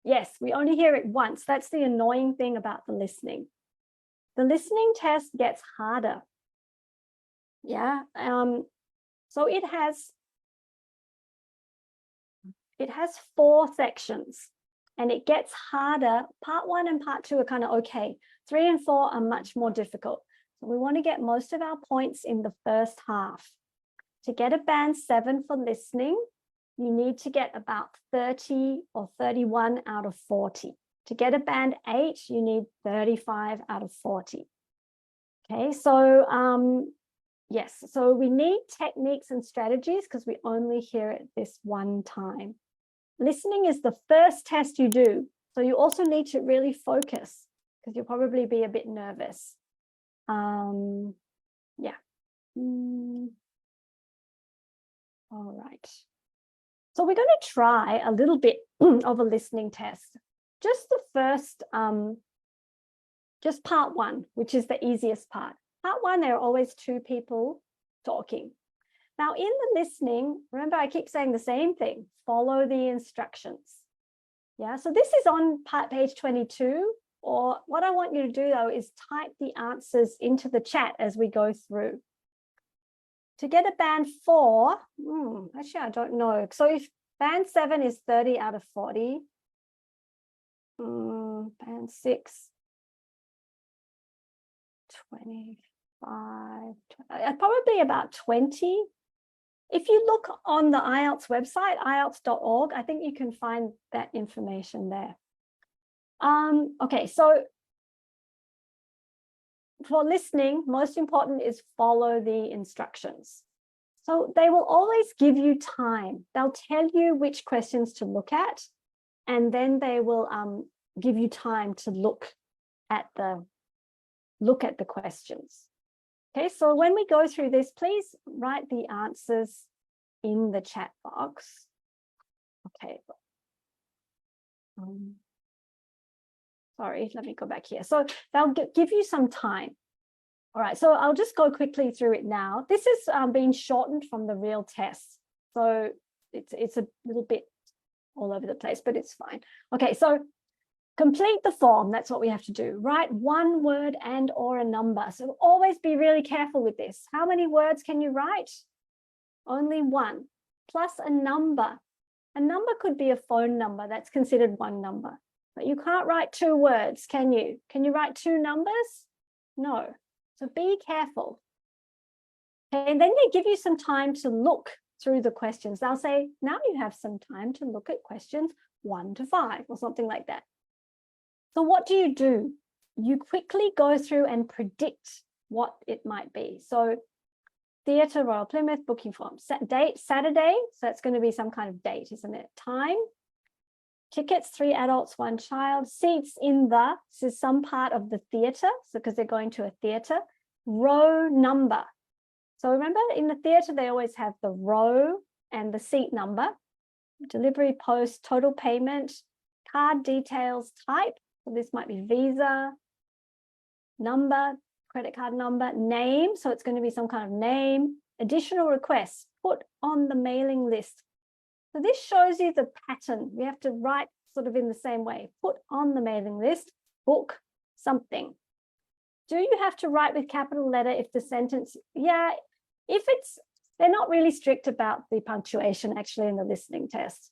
Yes, we only hear it once. That's the annoying thing about the listening. The listening test gets harder. Yeah. So it has 4 sections and it gets harder. Part 1 and part 2 are kind of okay. 3 and 4 are much more difficult. So we want to get most of our points in the first half. To get a band 7 for listening, you need to get about 30 or 31 out of 40. To get a band 8, you need 35 out of 40. Okay, so yes, so we need techniques and strategies because we only hear it this one time. Listening is the first test you do, so you also need to really focus because you'll probably be a bit nervous. Yeah. All right. So we're going to try a little bit of a listening test. Just the first, just part 1, which is the easiest part. Part 1, there are always 2 people talking. Now in the listening, remember I keep saying the same thing, follow the instructions. Yeah, so this is on page 22, or what I want you to do though is type the answers into the chat as we go through. To get a band 4, actually I don't know. So if band 7 is 30 out of 40, band 6, 25, probably about 20. If you look on the IELTS website, IELTS.org, I think you can find that information there. Okay, so for listening, most important is follow the instructions. So they will always give you time. They'll tell you which questions to look at, and then they will give you time to look at the questions. Okay, so when we go through this, please write the answers in the chat box. Okay. Sorry, let me go back here. So they'll give you some time. All right, so I'll just go quickly through it now. This is being shortened from the real test. So it's a little bit all over the place, but it's fine. Okay, so complete the form. That's what we have to do. Write one word and or a number. So always be really careful with this. How many words can you write? Only one, plus a number. A number could be a phone number. That's considered one number. But you can't write two words, can you? Can you write two numbers? No. So be careful. Okay, and then they give you some time to look through the questions. They'll say, now you have some time to look at questions 1 to 5 or something like that. So what do? You quickly go through and predict what it might be. So Theatre Royal Plymouth booking form, date Saturday. So it's going to be some kind of date, isn't it? Time, tickets, 3 adults, 1 child, seats in the, this is some part of the theatre. So because they're going to a theatre, row number. So remember in the theatre, they always have the row and the seat number, delivery post, total payment, card details, type. So this might be Visa, number, credit card number, name. So it's going to be some kind of name, additional requests, put on the mailing list. So this shows you the pattern. We have to write sort of in the same way, put on the mailing list, book something. Do you have to write with capital letter if the sentence, yeah, if it's, they're not really strict about the punctuation actually in the listening test.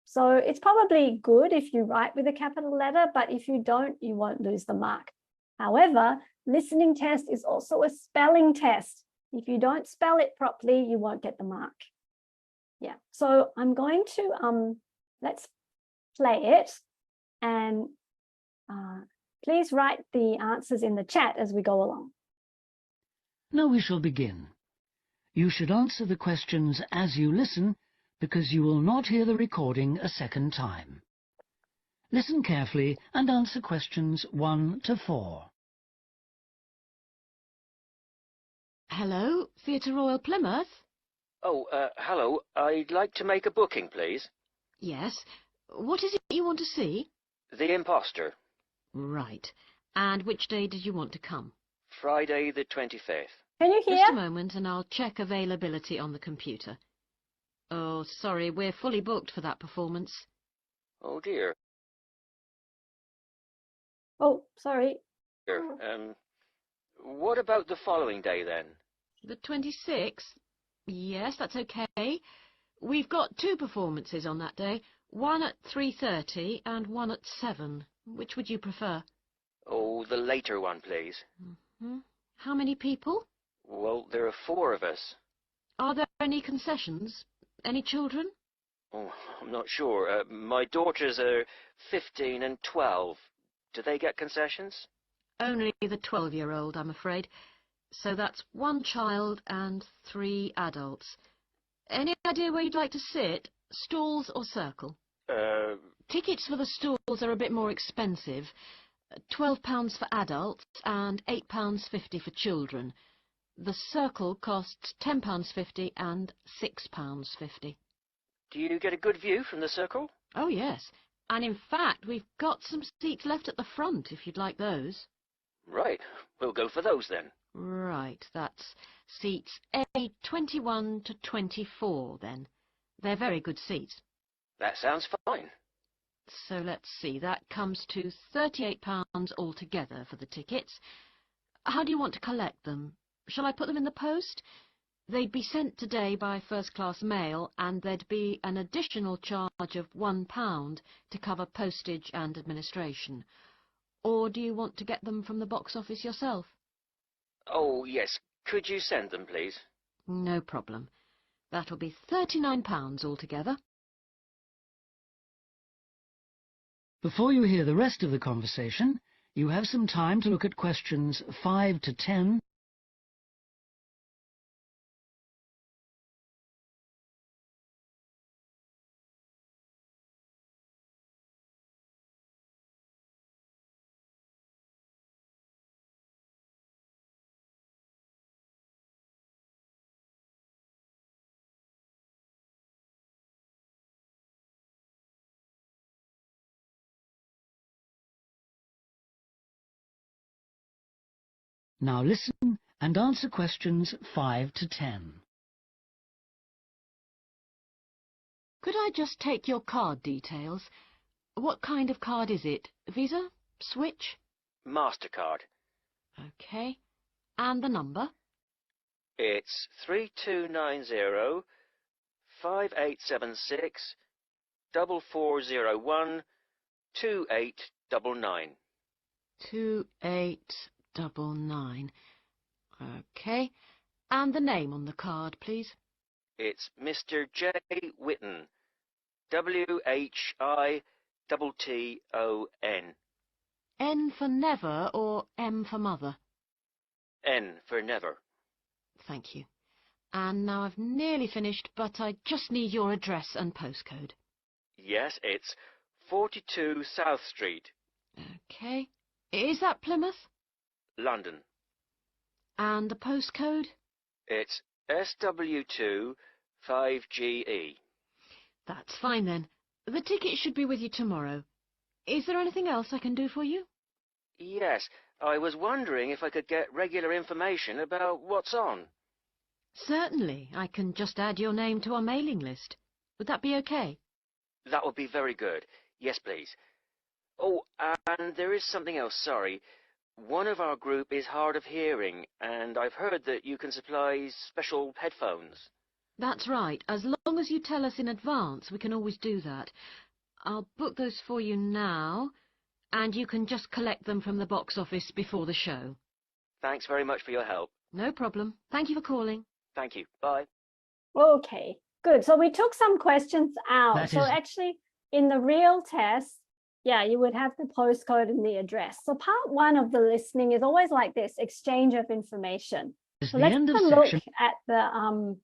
So it's probably good if you write with a capital letter, but if you don't, you won't lose the mark. However, listening test is also a spelling test. If you don't spell it properly, you won't get the mark. Yeah, so I'm going to, let's play it and please write the answers in the chat as we go along. Now we shall begin. You should answer the questions as you listen, because you will not hear the recording a second time. Listen carefully and answer questions 1 to 4. Hello, Theatre Royal Plymouth? Oh, hello. I'd like to make a booking, please. Yes. What is it you want to see? The Imposter. Right. And which day did you want to come? Friday the 25th. Can you hear? Just a moment and I'll check availability on the computer. Oh, sorry, we're fully booked for that performance. Oh, dear. Oh, sorry. What about the following day, then? The 26th? Yes, that's okay. We've got 2 performances on that day, one at 3:30 and one at 7. Which would you prefer? Oh, the later one, please. Mm-hmm. How many people? Well, there are 4 of us. Are there any concessions? Any children? Oh, I'm not sure. My daughters are 15 and 12. Do they get concessions? Only the 12-year-old, I'm afraid. So that's 1 child and 3 adults. Any idea where you'd like to sit? Stalls or circle? Tickets for the stalls are a bit more expensive. £12 for adults and £8.50 for children. The circle costs £10.50 and £6.50. Do you get a good view from the circle? Oh, yes. And in fact, we've got some seats left at the front, if you'd like those. Right. We'll go for those, then. Right, that's seats A21 to 24, then. They're very good seats. That sounds fine. So let's see, that comes to £38 altogether for the tickets. How do you want to collect them? Shall I put them in the post? They'd be sent today by first-class mail, and there'd be an additional charge of £1 to cover postage and administration. Or do you want to get them from the box office yourself? Oh, yes. Could you send them, please? No problem. That'll be £39 altogether. Before you hear the rest of the conversation, you have some time to look at questions 5 to 10. Now listen and answer questions 5 to 10. Could I just take your card details? What kind of card is it? Visa? Switch? MasterCard. Okay. And the number? It's 3290 5876 4401 2899. 2899. Okay. And the name on the card, please? It's Mr. J. Whitten. WHITTON. N for never or M for mother? N for never. Thank you. And now I've nearly finished, but I just need your address and postcode. Yes, it's 42 South Street, Okay. Is that Plymouth? London. And the postcode? It's SW2 5GE. That's fine then. The ticket should be with you tomorrow. Is there anything else I can do for you? Yes, I was wondering if I could get regular information about what's on. Certainly. I can just add your name to our mailing list. Would that be okay? That would be very good. Yes, please. Oh, and there is something else, sorry. One of our group is hard of hearing, and I've heard that you can supply special headphones. That's right. As long as you tell us in advance, we can always do that. I'll book those for you now, and you can just collect them from the box office before the show. Thanks very much for your help. No problem. Thank you for calling. Thank you. Bye. Okay, good. So we took some questions out. That So is- actually, in the real test, yeah, you would have the postcode and the address. So part one of the listening is always like this, exchange of information. Is So the let's end of have a look section. at the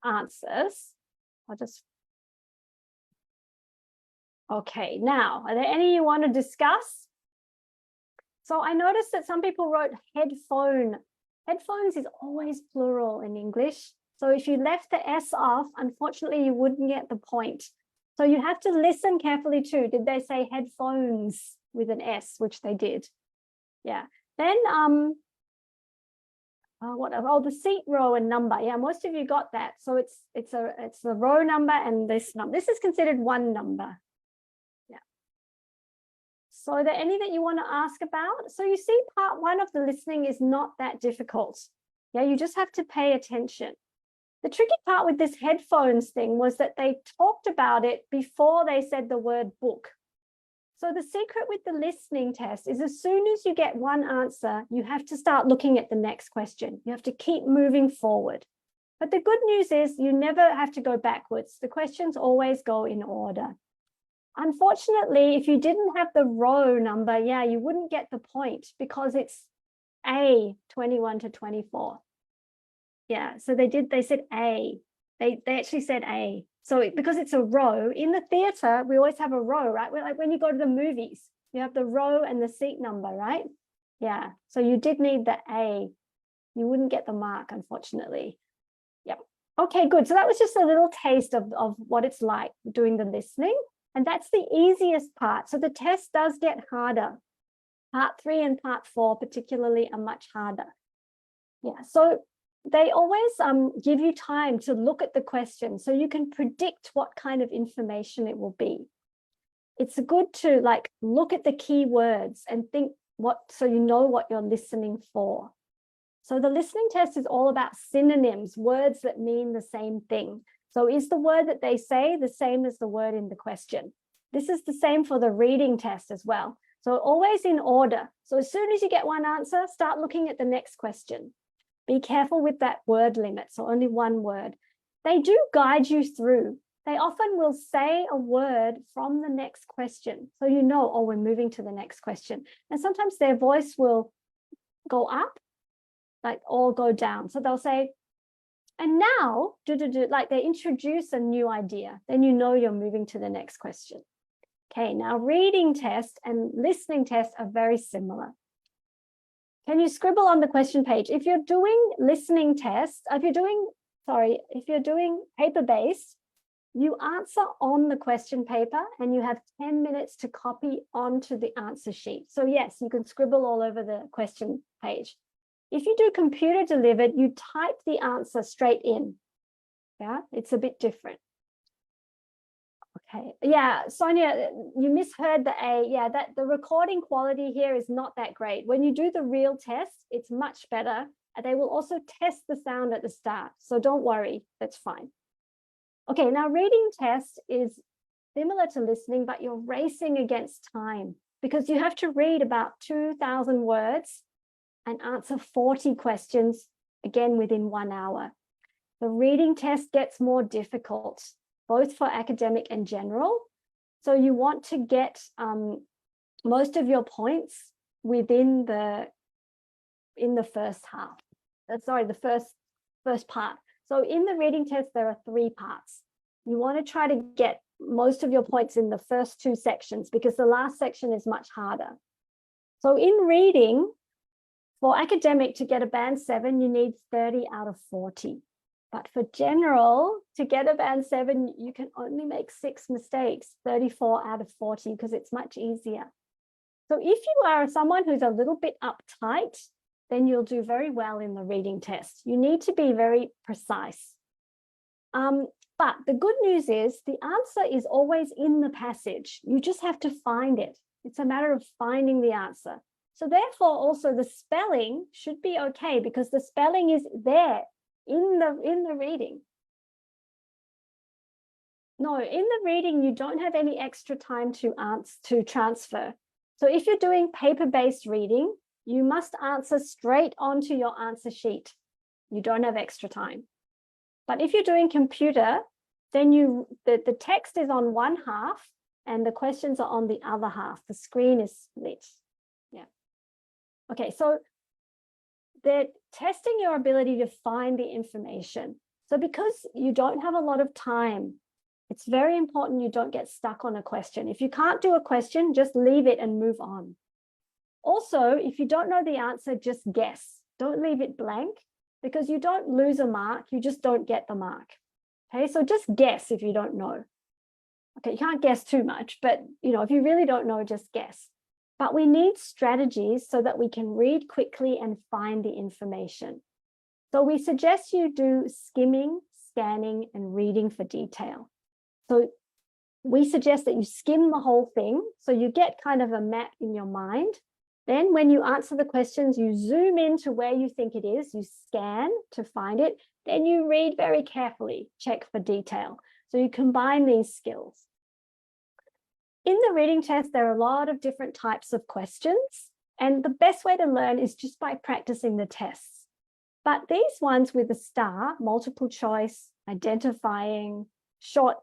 answers. I'll just... Okay, now, are there any you want to discuss? So I noticed that some people wrote headphone. Headphones is always plural in English. So if you left the S off, unfortunately, you wouldn't get the point. So you have to listen carefully too. Did they say headphones with an S, which they did? Yeah. Then the seat row and number. Yeah, most of you got that. So it's the row number and this number. This is considered one number. Yeah. So are there any that you want to ask about? So you see, part one of the listening is not that difficult. Yeah, you just have to pay attention. The tricky part with this headphones thing was that they talked about it before they said the word book. So the secret with the listening test is as soon as you get one answer, you have to start looking at the next question. You have to keep moving forward. But the good news is you never have to go backwards. The questions always go in order. Unfortunately, if you didn't have the row number, yeah, you wouldn't get the point because it's A, 21 to 24. Yeah, so they said A. They actually said A. So because it's a row, in the theater, we always have a row, right? Like when you go to the movies, you have the row and the seat number, right? Yeah, so you did need the A. You wouldn't get the mark, unfortunately. Yep. Okay, good. So that was just a little taste of what it's like doing the listening. And that's the easiest part. So the test does get harder. Part 3 and part 4 particularly are much harder. Yeah, so they always give you time to look at the question so you can predict what kind of information it will be. It's good to like look at the key words and think so you know what you're listening for. So the listening test is all about synonyms, words that mean the same thing. So is the word that they say the same as the word in the question? This is the same for the reading test as well. So always in order. So as soon as you get one answer, start looking at the next question. Be careful with that word limit, so only one word. They do guide you through. They often will say a word from the next question. So you know, oh, we're moving to the next question. And sometimes their voice will go up, like, or go down. So they'll say, and now, like they introduce a new idea. Then you know you're moving to the next question. Okay, now reading test and listening test are very similar. Can you scribble on the question page? If you're doing listening tests, if you're doing paper-based, you answer on the question paper and you have 10 minutes to copy onto the answer sheet. So yes, you can scribble all over the question page. If you do computer delivered, you type the answer straight in. Yeah, it's a bit different. Okay, yeah, Sonia, you misheard the A. Yeah, that the recording quality here is not that great. When you do the real test, it's much better. And they will also test the sound at the start. So don't worry, that's fine. Okay, now reading test is similar to listening, but you're racing against time because you have to read about 2,000 words and answer 40 questions, again, within 1 hour. The reading test gets more difficult, both for academic and general. So you want to get most of your points within in the first half. Sorry, the first part. So in the reading test, there are 3 parts. You want to try to get most of your points in the first 2 sections because the last section is much harder. So in reading, for academic to get a band 7, you need 30 out of 40. But for general, to get a band 7, you can only make 6 mistakes, 34 out of 40, because it's much easier. So if you are someone who's a little bit uptight, then you'll do very well in the reading test. You need to be very precise. But the good news is the answer is always in the passage. You just have to find it. It's a matter of finding the answer. So therefore, also the spelling should be okay because the spelling is there in the reading. No, in the reading, you don't have any extra time to transfer. So if you're doing paper-based reading, you must answer straight onto your answer sheet. You don't have extra time. But if you're doing computer, then the text is on one half and the questions are on the other half. The screen is split. Yeah. Okay, so they're testing your ability to find the information. So because you don't have a lot of time, it's very important you don't get stuck on a question. If you can't do a question, just leave it and move on. Also, if you don't know the answer, just guess. Don't leave it blank because you don't lose a mark, you just don't get the mark. Okay, so just guess if you don't know. Okay, you can't guess too much, but if you really don't know, just guess. But we need strategies so that we can read quickly and find the information. So we suggest you do skimming, scanning, and reading for detail. So we suggest that you skim the whole thing so you get kind of a map in your mind. Then when you answer the questions, you zoom into where you think it is, you scan to find it, then you read very carefully, check for detail. So you combine these skills. In the reading test, there are a lot of different types of questions, and the best way to learn is just by practicing the tests. But these ones with a star, multiple choice, identifying, short,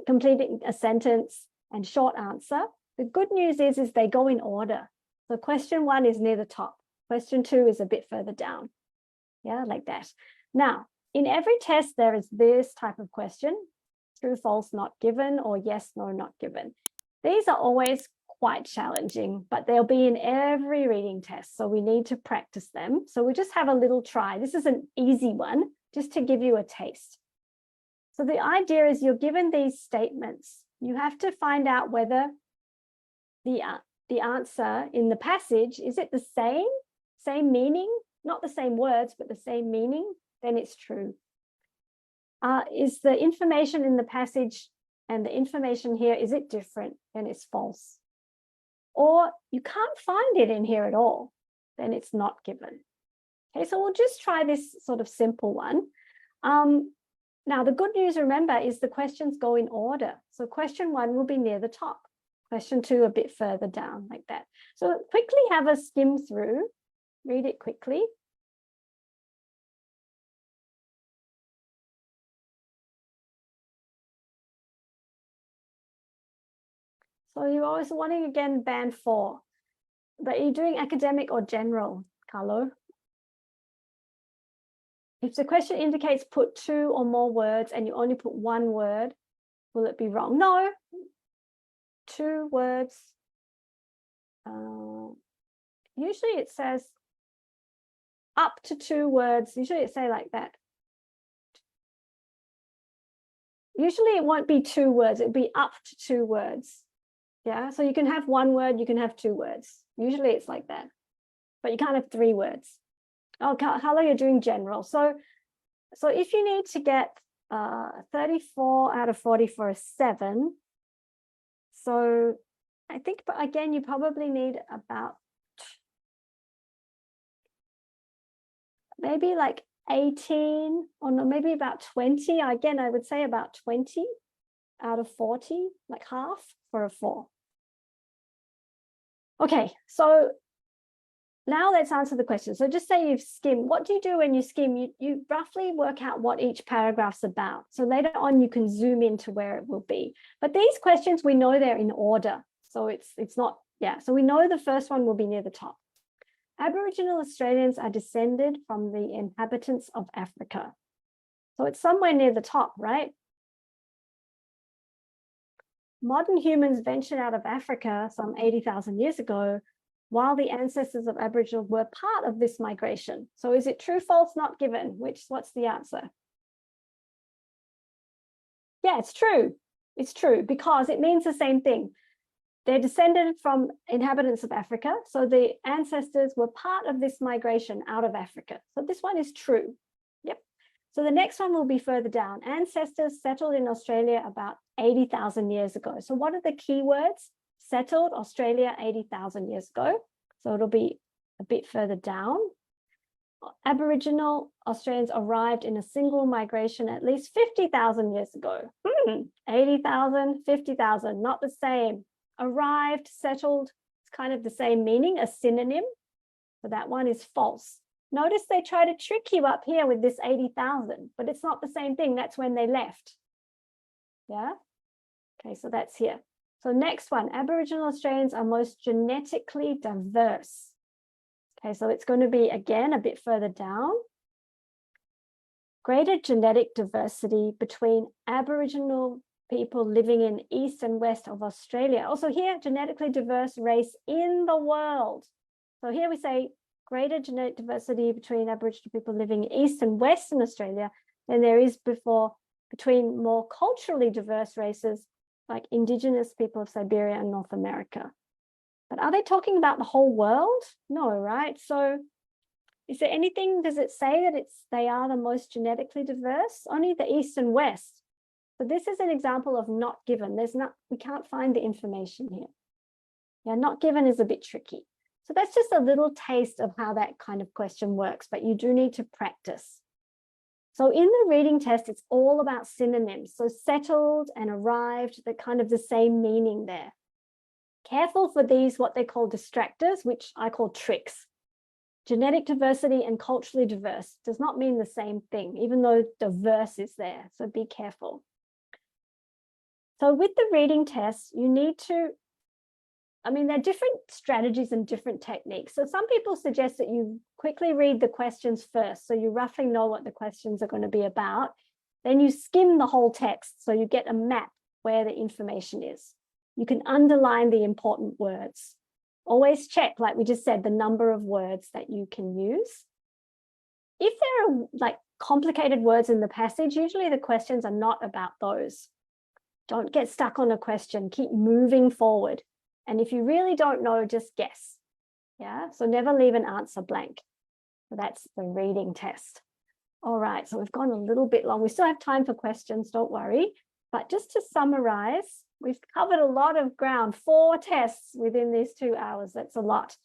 completing a sentence, and short answer, the good news is they go in order. So question 1 is near the top. Question 2 is a bit further down. Yeah, like that. Now, in every test, there is this type of question, true, false, not given, or yes, no, not given. These are always quite challenging, but they'll be in every reading test. So we need to practice them. So we just have a little try. This is an easy one, just to give you a taste. So the idea is you're given these statements. You have to find out whether the answer in the passage, is it the same meaning, not the same words, but the same meaning, then it's true. Is the information in the passage and the information here, is it different? Then it's false. Or you can't find it in here at all, then it's not given. Okay, so we'll just try this sort of simple one. Now, the good news, remember, is the questions go in order. So question 1 will be near the top. Question 2 a bit further down, like that. So quickly have a skim through, read it quickly. So you're always wanting, again, band 4. But are you doing academic or general, Carlo? If the question indicates put 2 or more words and you only put 1 word, will it be wrong? No. 2 words. Usually it says up to 2 words. Usually it say like that. Usually it won't be 2 words. It'll be up to 2 words. Yeah, so you can have 1 word, you can have 2 words. Usually it's like that. but you can't have 3 words. Oh, Carla, you're doing general. So if you need to get 34 out of 40 for a 7, so I think, but again, you probably need about maybe like 18 or no, maybe about 20. Again, I would say about 20 out of 40, like half for a 4. Okay, so now let's answer the question. So just say you've skimmed. What do you do when you skim? You roughly work out what each paragraph's about. So later on, you can zoom into where it will be. But these questions, we know they're in order. So it's not, yeah. So we know the first one will be near the top. Aboriginal Australians are descended from the inhabitants of Africa. So it's somewhere near the top, right? Modern humans ventured out of Africa some 80,000 years ago, while the ancestors of Aboriginal were part of this migration. So is it true, false, not given? What's the answer? Yeah, it's true. It's true because it means the same thing. They're descended from inhabitants of Africa. So the ancestors were part of this migration out of Africa. So this one is true. Yep. So the next one will be further down. Ancestors settled in Australia about 80,000 years ago. So what are the key words? Settled Australia 80,000 years ago. So it'll be a bit further down. Aboriginal Australians arrived in a single migration at least 50,000 years ago. 80,000, 50,000, not the same. Arrived, settled, it's kind of the same meaning, a synonym. So that one is false. Notice they try to trick you up here with this 80,000, but it's not the same thing. That's when they left. Yeah. Okay, so that's here. So next one, Aboriginal Australians are most genetically diverse. Okay, so it's going to be, again, a bit further down. Greater genetic diversity between Aboriginal people living in east and west of Australia. Also here, genetically diverse race in the world. So here we say greater genetic diversity between Aboriginal people living in east and western Australia than there is between more culturally diverse races like Indigenous people of Siberia and North America. But are they talking about the whole world? No, right? So is there anything, does it say that they are the most genetically diverse? Only the east and west. So this is an example of not given. We can't find the information here. Yeah, not given is a bit tricky. So that's just a little taste of how that kind of question works, but you do need to practice. So in the reading test, it's all about synonyms. So settled and arrived, they're kind of the same meaning there. Careful for these, what they call distractors, which I call tricks. Genetic diversity and culturally diverse does not mean the same thing, even though diverse is there. So be careful. So with the reading test, you need to, there are different strategies and different techniques. So some people suggest that you quickly read the questions first, so you roughly know what the questions are going to be about. Then you skim the whole text, so you get a map where the information is. You can underline the important words. Always check, like we just said, the number of words that you can use. If there are like complicated words in the passage, usually the questions are not about those. Don't get stuck on a question, keep moving forward. And if you really don't know, just guess. Yeah, so never leave an answer blank. So that's the reading test. All right, so we've gone a little bit long. We still have time for questions, don't worry. But just to summarize, we've covered a lot of ground, 4 tests within these 2 hours. That's a lot.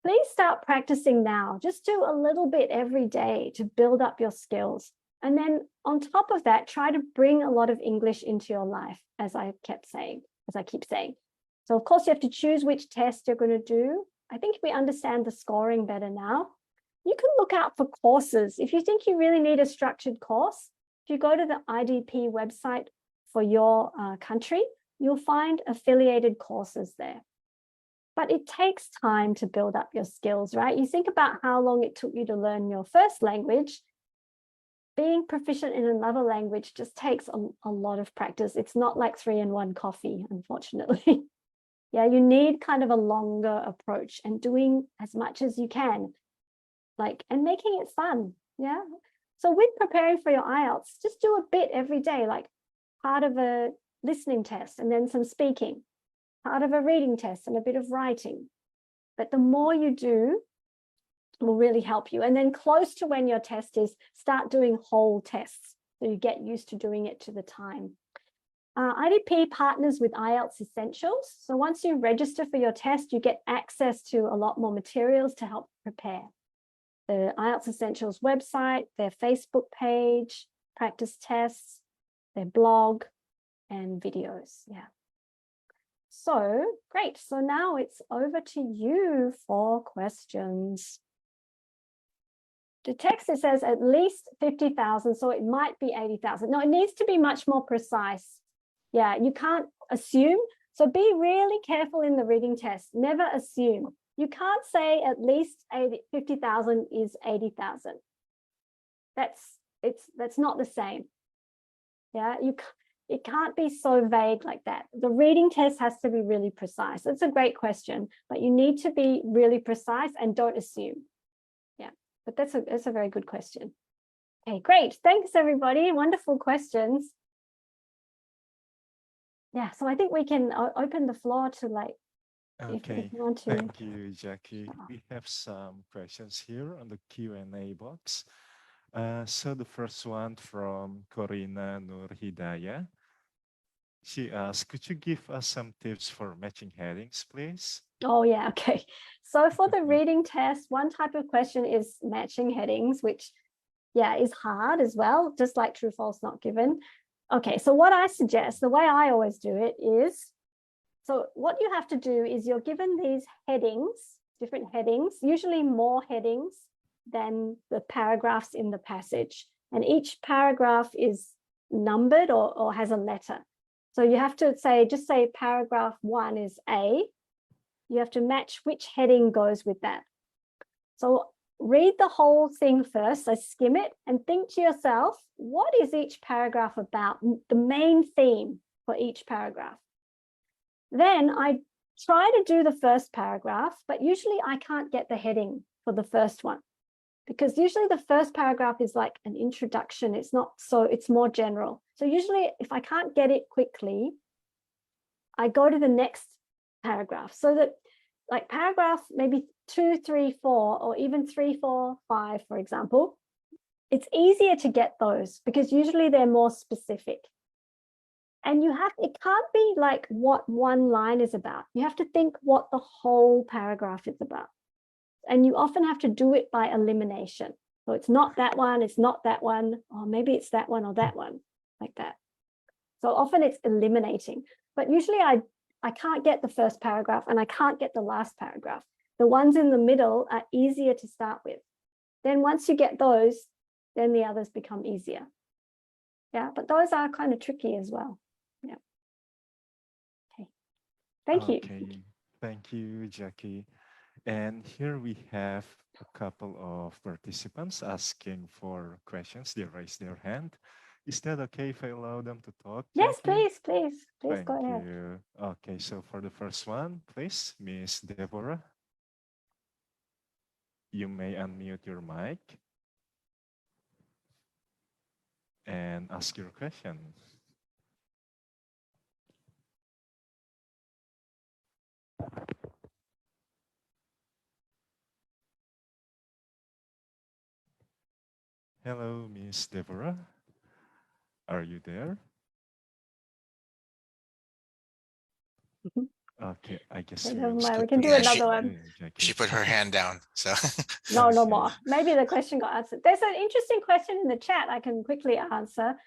Please start practicing now. Just do a little bit every day to build up your skills. And then on top of that, try to bring a lot of English into your life, as I keep saying. So of course you have to choose which test you're going to do. I think we understand the scoring better now. You can look out for courses. If you think you really need a structured course, if you go to the IDP website for your country, you'll find affiliated courses there. But it takes time to build up your skills, right? You think about how long it took you to learn your first language. Being proficient in another language just takes a lot of practice. It's not like 3-in-1 coffee, unfortunately. Yeah, you need kind of a longer approach and doing as much as you can, and making it fun. Yeah. So with preparing for your IELTS, just do a bit every day, like part of a listening test and then some speaking, part of a reading test and a bit of writing. But the more you do, will really help you. And then close to when your test is, start doing whole tests so you get used to doing it to the time. IDP partners with IELTS Essentials. So once you register for your test, you get access to a lot more materials to help prepare. The IELTS Essentials website, their Facebook page, practice tests, their blog, and videos. Yeah. So great. So now it's over to you for questions. The text, it says at least 50,000, so it might be 80,000. No, it needs to be much more precise. Yeah, you can't assume. So be really careful in the reading test. Never assume. You can't say at least 50,000 is 80,000. That's not the same. Yeah, it can't be so vague like that. The reading test has to be really precise. It's a great question, but you need to be really precise and don't assume. Yeah, but that's a very good question. Okay, great. Thanks, everybody. Wonderful questions. Yeah, so I think we can open the floor to Okay, if you want to. thank you, Jackie. We have some questions here on the Q&A box. So the first one from Corina Nur Hidayah. She asked, could you give us some tips for matching headings, please? Oh, yeah, okay. So for the reading test, one type of question is matching headings, which, yeah, is hard as well, just like true, false, not given. Okay, so what I suggest, the way I always do it is, so what you have to do is you're given these headings, different headings, usually more headings than the paragraphs in the passage. And each paragraph is numbered or has a letter. So you have to say, just say paragraph 1 is A. You have to match which heading goes with that. So read the whole thing first, so skim it and think to yourself, what is each paragraph about? The main theme for each paragraph. Then I try to do the first paragraph, but usually I can't get the heading for the first one because usually the first paragraph is like an introduction. It's not, so it's more general. So usually if I can't get it quickly, I go to the next paragraph, so that like paragraph maybe 2, 3, 4, or even 3, 4, 5, for example, it's easier to get those because usually they're more specific. And it can't be like what one line is about. You have to think what the whole paragraph is about. And you often have to do it by elimination. So it's not that one, it's not that one, or maybe it's that one or that one, like that. So often it's eliminating. But usually I can't get the first paragraph and I can't get the last paragraph. The ones in the middle are easier to start with. Then once you get those, then the others become easier. Yeah, but those are kind of tricky as well. Yeah. Okay. Thank you. Okay, thank you, Jackie. And here we have a couple of participants asking for questions. They raised their hand. Is that okay if I allow them to talk? Yes, Jackie? please Thank go ahead. you. Okay, so for the first one, please, Miss Deborah. You may unmute your mic and ask your question. Hello, Miss Deborah. Are you there? Okay, I guess Okay, we never will mind. We skip can the do next another one. Jackie. She put her hand down, so. No Okay. more. Maybe the question got answered. There's an interesting question in the chat I can quickly answer.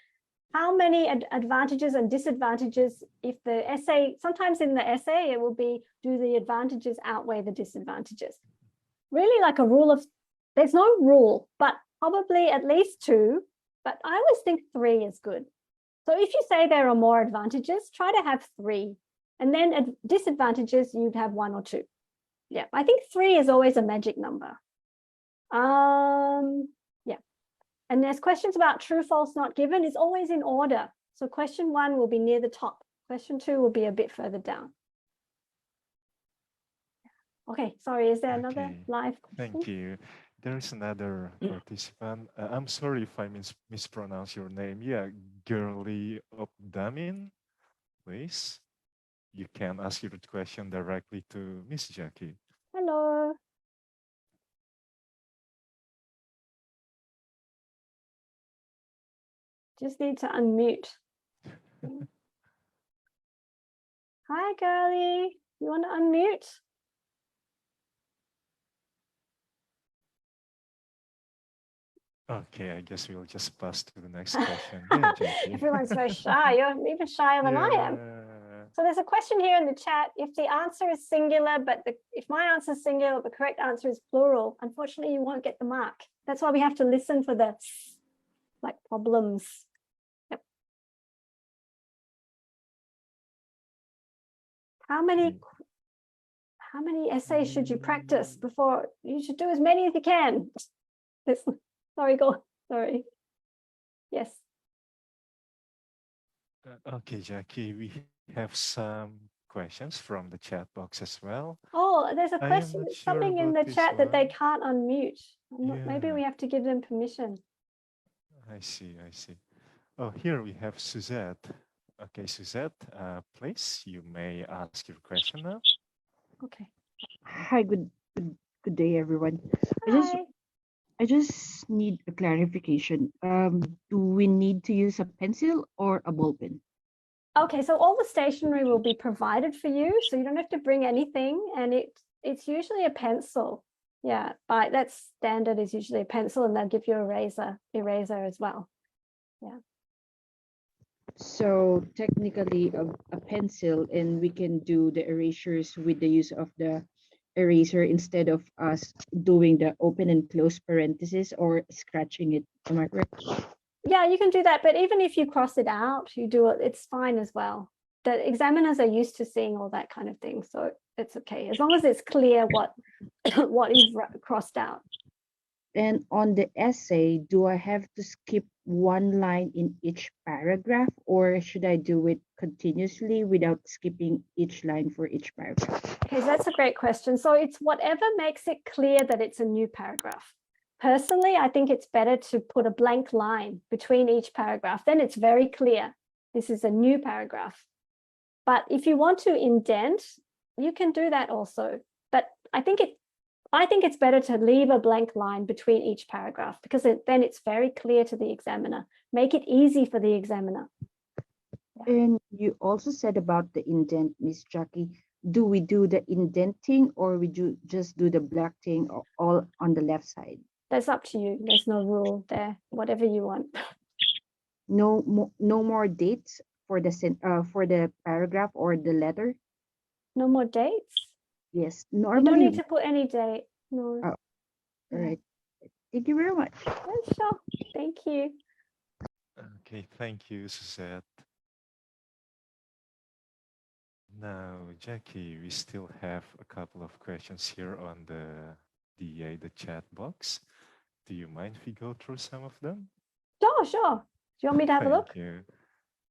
How many advantages and disadvantages if the essay, sometimes in the essay, it will be, do the advantages outweigh the disadvantages? Really like a rule of, there's no rule, but probably at least 2, but I always think 3 is good. So if you say there are more advantages, try to have 3. And then at disadvantages, you'd have 1 or 2. Yeah, I think 3 is always a magic number. Yeah. And there's questions about true, false, not given is always in order. So question 1 will be near the top. Question 2 will be a bit further down. Okay, sorry, is there another live question? Thank you. There is another participant. I'm sorry if I mispronounce your name. Yeah, Girly Opdamin, please. You can ask your question directly to Miss Jackie. Hello. Just need to unmute. Hi, girlie. You want to unmute? Okay, I guess we'll just pass to the next question. Yeah, Jackie. Everyone's very shy. You're even shyer than I am. So there's a question here in the chat. If the answer is singular, but if my answer is singular, the correct answer is plural, unfortunately, you won't get the mark. That's why we have to listen for the like problems. Yep. How many essays should you practice before? You should do as many as you can. Sorry, go. Sorry. Yes. Okay, Jackie, we have some questions from the chat box as well. Oh, there's a question, something in the chat that they can't unmute. Maybe we have to give them permission. I see. Oh, here we have Suzette. Okay, Suzette, please, you may ask your question now. Okay. Hi, good day, everyone. Hi. I just need a clarification. Do we need to use a pencil or a ball pen? Okay, so all the stationery will be provided for you, so you don't have to bring anything, and it's usually a pencil. Yeah, but that's standard, is usually a pencil, and they'll give you a eraser as well. Yeah. So technically a pencil, and we can do the erasures with the use of the eraser instead of us doing the open and close parentheses or scratching it. Am I correct? Yeah, you can do that, but even if you cross it out, you do it, it's fine as well. The examiners are used to seeing all that kind of thing, so it's okay, as long as it's clear what is crossed out. And on the essay, do I have to skip one line in each paragraph, or should I do it continuously without skipping each line for each paragraph? Okay, so that's a great question. So it's whatever makes it clear that it's a new paragraph. Personally, I think it's better to put a blank line between each paragraph. Then it's very clear this is a new paragraph. But if you want to indent, you can do that also. But I think it's better to leave a blank line between each paragraph, because then it's very clear to the examiner. Make it easy for the examiner. Yeah. And you also said about the indent, Miss Jackie. Do we do the indenting, or we just do the black thing all on the left side? That's up to you. There's no rule there. Whatever you want. No more dates for the paragraph or the letter. No more dates? Yes. Normally, you don't need to put any date. No. Oh, all right. Thank you very much. Yeah, sure. Thank you. Okay, thank you, Suzette. Now, Jackie, we still have a couple of questions here on the chat box. Do you mind if we go through some of them? Sure. Do you want me to have a look? Thank you.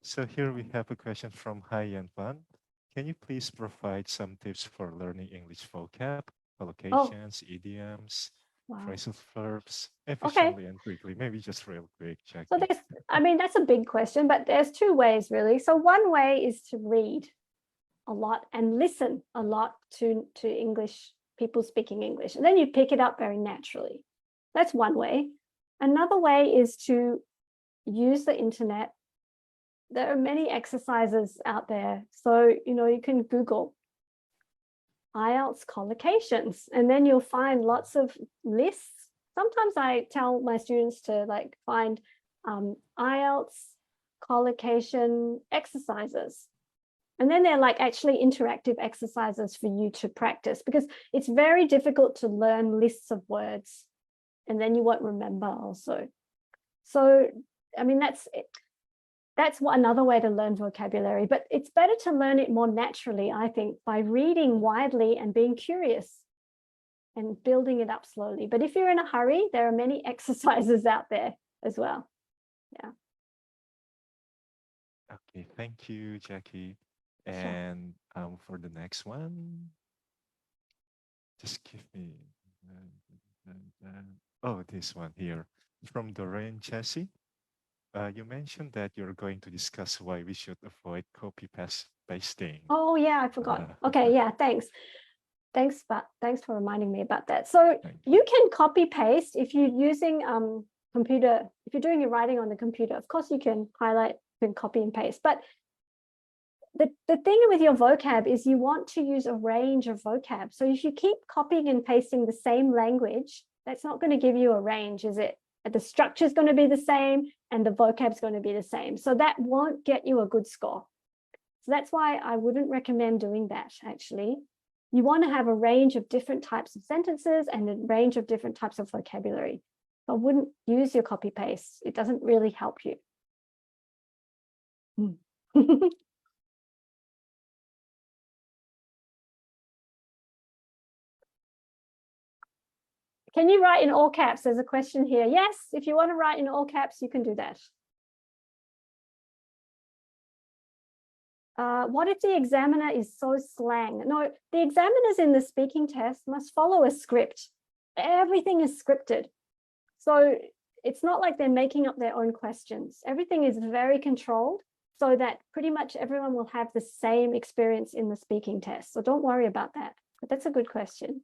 So here we have a question from Haiyan Pan. Can you please provide some tips for learning English vocab, collocations, idioms, phrasal verbs, efficiently and quickly? Maybe just real quick, Jackie. So that's a big question, but there's two ways really. So one way is to read a lot and listen a lot to English, people speaking English, and then you pick it up very naturally. That's one way. Another way is to use the internet. There are many exercises out there. So, you can Google IELTS collocations, and then you'll find lots of lists. Sometimes I tell my students to find IELTS collocation exercises. And then they're actually interactive exercises for you to practice, because it's very difficult to learn lists of words and then you won't remember also. So, I mean, that's another way to learn vocabulary, but it's better to learn it more naturally, I think, by reading widely and being curious and building it up slowly. But if you're in a hurry, there are many exercises out there as well. Yeah. Okay, thank you, Jackie. And for the next one, just give me, this one here from Doreen Chessie. You mentioned that you're going to discuss why we should avoid copy pasting. Oh yeah, I forgot. Okay, yeah, thanks for reminding me about that. So you can copy paste if you're using computer, if you're doing your writing on the computer, of course you can highlight, you can copy and paste. But the thing with your vocab is you want to use a range of vocab. So if you keep copying and pasting the same language, that's not going to give you a range, is it? The structure is going to be the same and the vocab is going to be the same. So that won't get you a good score. So that's why I wouldn't recommend doing that, actually. You want to have a range of different types of sentences and a range of different types of vocabulary. So I wouldn't use your copy paste. It doesn't really help you. Can you write in all caps? There's a question here. Yes, if you want to write in all caps, you can do that. What if the examiner is so slang? No, the examiners in the speaking test must follow a script. Everything is scripted. So it's not like they're making up their own questions. Everything is very controlled so that pretty much everyone will have the same experience in the speaking test. So don't worry about that. But that's a good question.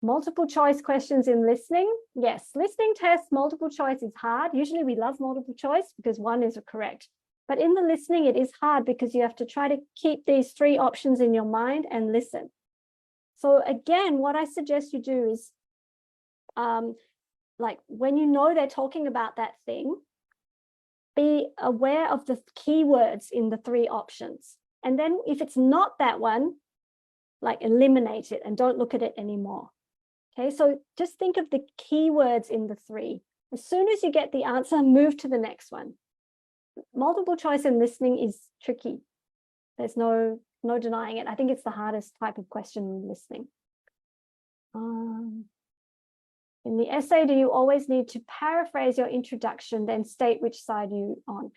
Multiple choice questions in listening. Yes, listening tests, multiple choice is hard. Usually we love multiple choice because one is correct. But in the listening, it is hard because you have to try to keep these three options in your mind and listen. So again, what I suggest you do is, like when you know they're talking about that thing, be aware of the keywords in the three options. And then if it's not that one, like eliminate it and don't look at it anymore. Okay, so just think of the keywords in the three. As soon as you get the answer, move to the next one. Multiple choice in listening is tricky. There's no denying it. I think it's the hardest type of question in listening. In the essay, do you always need to paraphrase your introduction, then state which side you're on?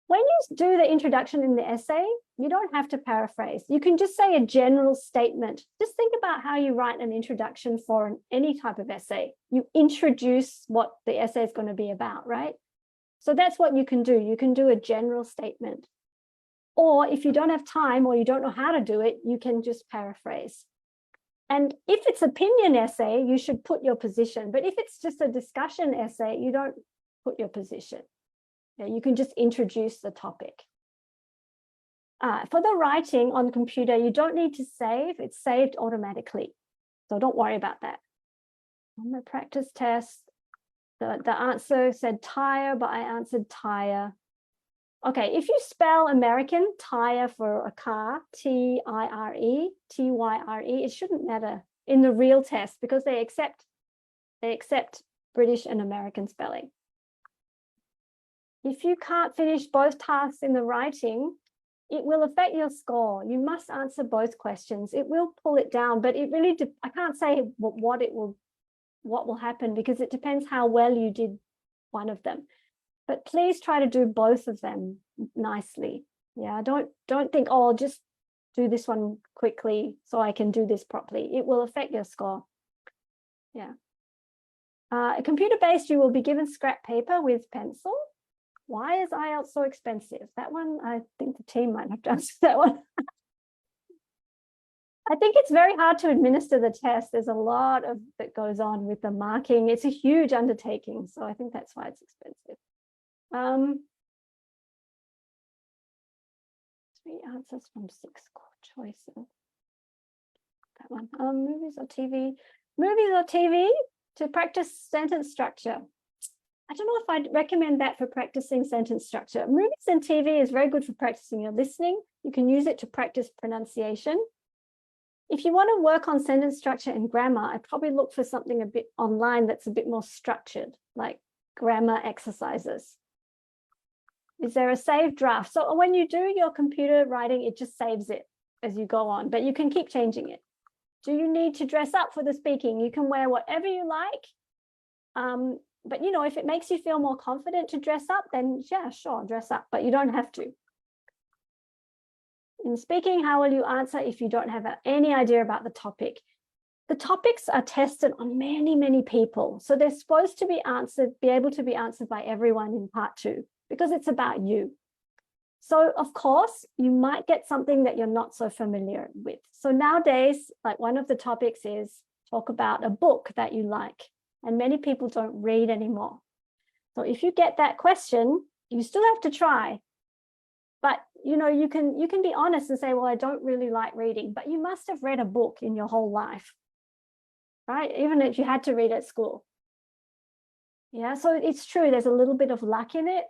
When you do the introduction in the essay, you don't have to paraphrase. You can just say a general statement. Just think about how you write an introduction for any type of essay. You introduce what the essay is going to be about, right? So that's what you can do. You can do a general statement. Or if you don't have time or you don't know how to do it, you can just paraphrase. And if it's an opinion essay, you should put your position. But if it's just a discussion essay, you don't put your position. Yeah, you can just introduce the topic. For the writing on computer, you don't need to save. It's saved automatically. So don't worry about that. On the practice test, the answer said tire, but I answered tire. Okay, if you spell American, tire for a car, T-I-R-E, T-Y-R-E, it shouldn't matter in the real test because they accept British and American spelling. If you can't finish both tasks in the writing, it will affect your score. You must answer both questions. It will pull it down, but it really, I can't say what will happen because it depends how well you did one of them. But please try to do both of them nicely. Yeah, don't think, oh, I'll just do this one quickly so I can do this properly. It will affect your score. Yeah. Computer-based, you will be given scrap paper with pencil. Why is IELTS so expensive? That one, I think the team might have to answer that one. I think it's very hard to administer the test. There's a lot that goes on with the marking. It's a huge undertaking. So I think that's why it's expensive. 3 answers from 6 choices. That one. Movies or TV? Movies or TV to practice sentence structure. I don't know if I'd recommend that for practicing sentence structure. Movies and TV is very good for practicing your listening. You can use it to practice pronunciation. If you want to work on sentence structure and grammar, I'd probably look for something a bit online that's a bit more structured, like grammar exercises. Is there a saved draft? So when you do your computer writing, it just saves it as you go on, but you can keep changing it. Do you need to dress up for the speaking? You can wear whatever you like. But, you know, if it makes you feel more confident to dress up, then yeah, sure, dress up, but you don't have to. In speaking, how will you answer if you don't have any idea about the topic? The topics are tested on many, many people. So they're supposed to be able to be answered by everyone in part 2, because it's about you. So of course, you might get something that you're not so familiar with. So nowadays, like one of the topics is talk about a book that you like. And many people don't read anymore. So if you get that question, you still have to try. But you know, you can be honest and say, well, I don't really like reading, but you must have read a book in your whole life, right? Even if you had to read at school. Yeah, so it's true, there's a little bit of luck in it,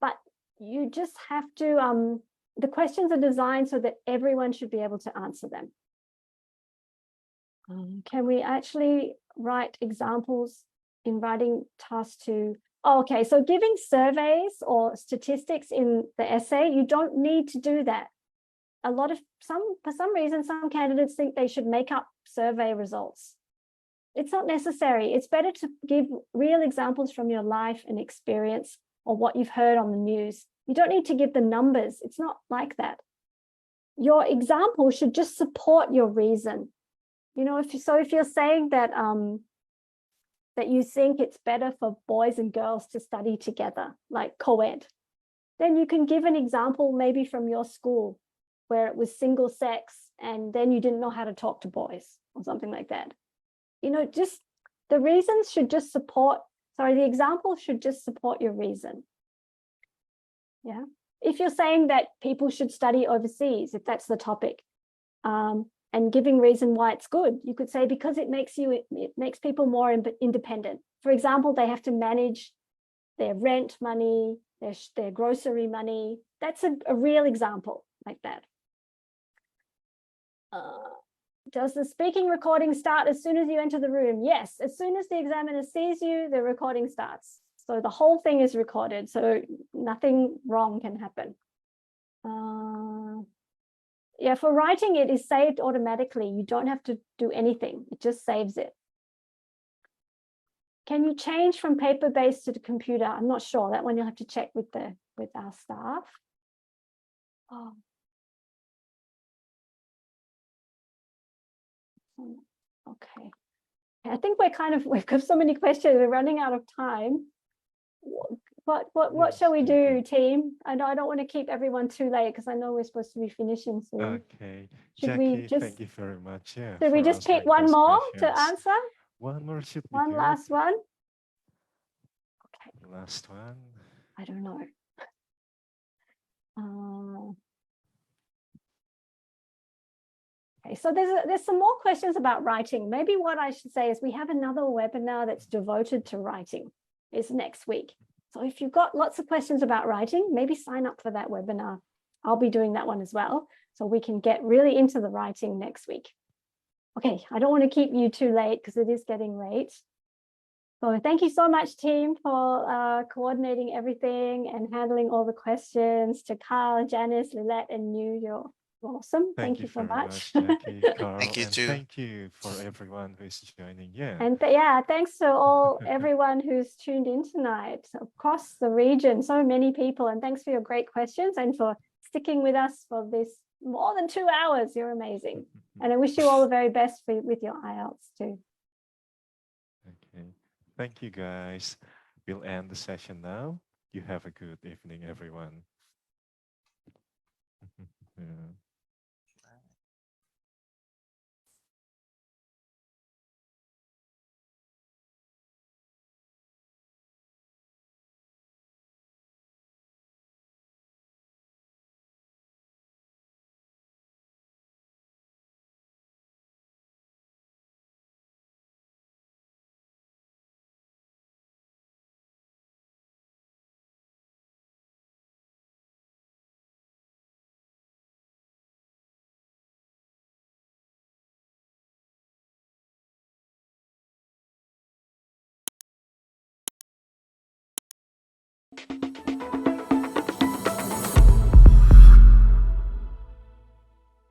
but you just have to, the questions are designed so that everyone should be able to answer them. Can we actually write examples in writing tasks to, oh, okay, so giving surveys or statistics in the essay, you don't need to do that. For some reason, some candidates think they should make up survey results. It's not necessary. It's better to give real examples from your life and experience or what you've heard on the news. You don't need to give the numbers. It's not like that. Your example should just support your reason. You know, if you're saying that that you think it's better for boys and girls to study together, like co-ed, then you can give an example maybe from your school where it was single sex and then you didn't know how to talk to boys or something like that. You know, just the reasons should just support, the example should just support your reason. Yeah. If you're saying that people should study overseas, if that's the topic, and giving reason why it's good, you could say because it makes people more independent. For example, they have to manage their rent money, their grocery money. That's a real example like that. Does the speaking recording start as soon as you enter the room? Yes, as soon as the examiner sees you, the recording starts. So the whole thing is recorded, so nothing wrong can happen. Yeah, for writing, it is saved automatically. You don't have to do anything. It just saves it. Can you change from paper-based to the computer? I'm not sure. That one you'll have to check with our staff. Oh. Okay. I think we've got so many questions. We're running out of time. What shall we do, team? I know I don't want to keep everyone too late because I know we're supposed to be finishing soon. Okay. Should Jackie, we just, thank you very much. Yeah, should we for just pick answering one those more to questions. answer? One more should be One good. last one? Okay. Last one. I don't know. Okay, so there's some more questions about writing. Maybe what I should say is we have another webinar that's devoted to writing. It's next week. So if you've got lots of questions about writing, maybe sign up for that webinar. I'll be doing that one as well. So we can get really into the writing next week. Okay, I don't want to keep you too late because it is getting late. So thank you so much, team, for coordinating everything and handling all the questions. To Carl, Janice, Lilette, and you, you're awesome. Thank you so much. Jackie, Carl, Thank you and too. thank you for everyone who is joining. Yeah. And yeah, thanks to everyone who's tuned in tonight across the region, so many people, and thanks for your great questions and for sticking with us for this more than 2 hours. You're amazing. And I wish you all the very best with your IELTS too. Okay. Thank you, guys. We'll end the session now. You have a good evening, everyone.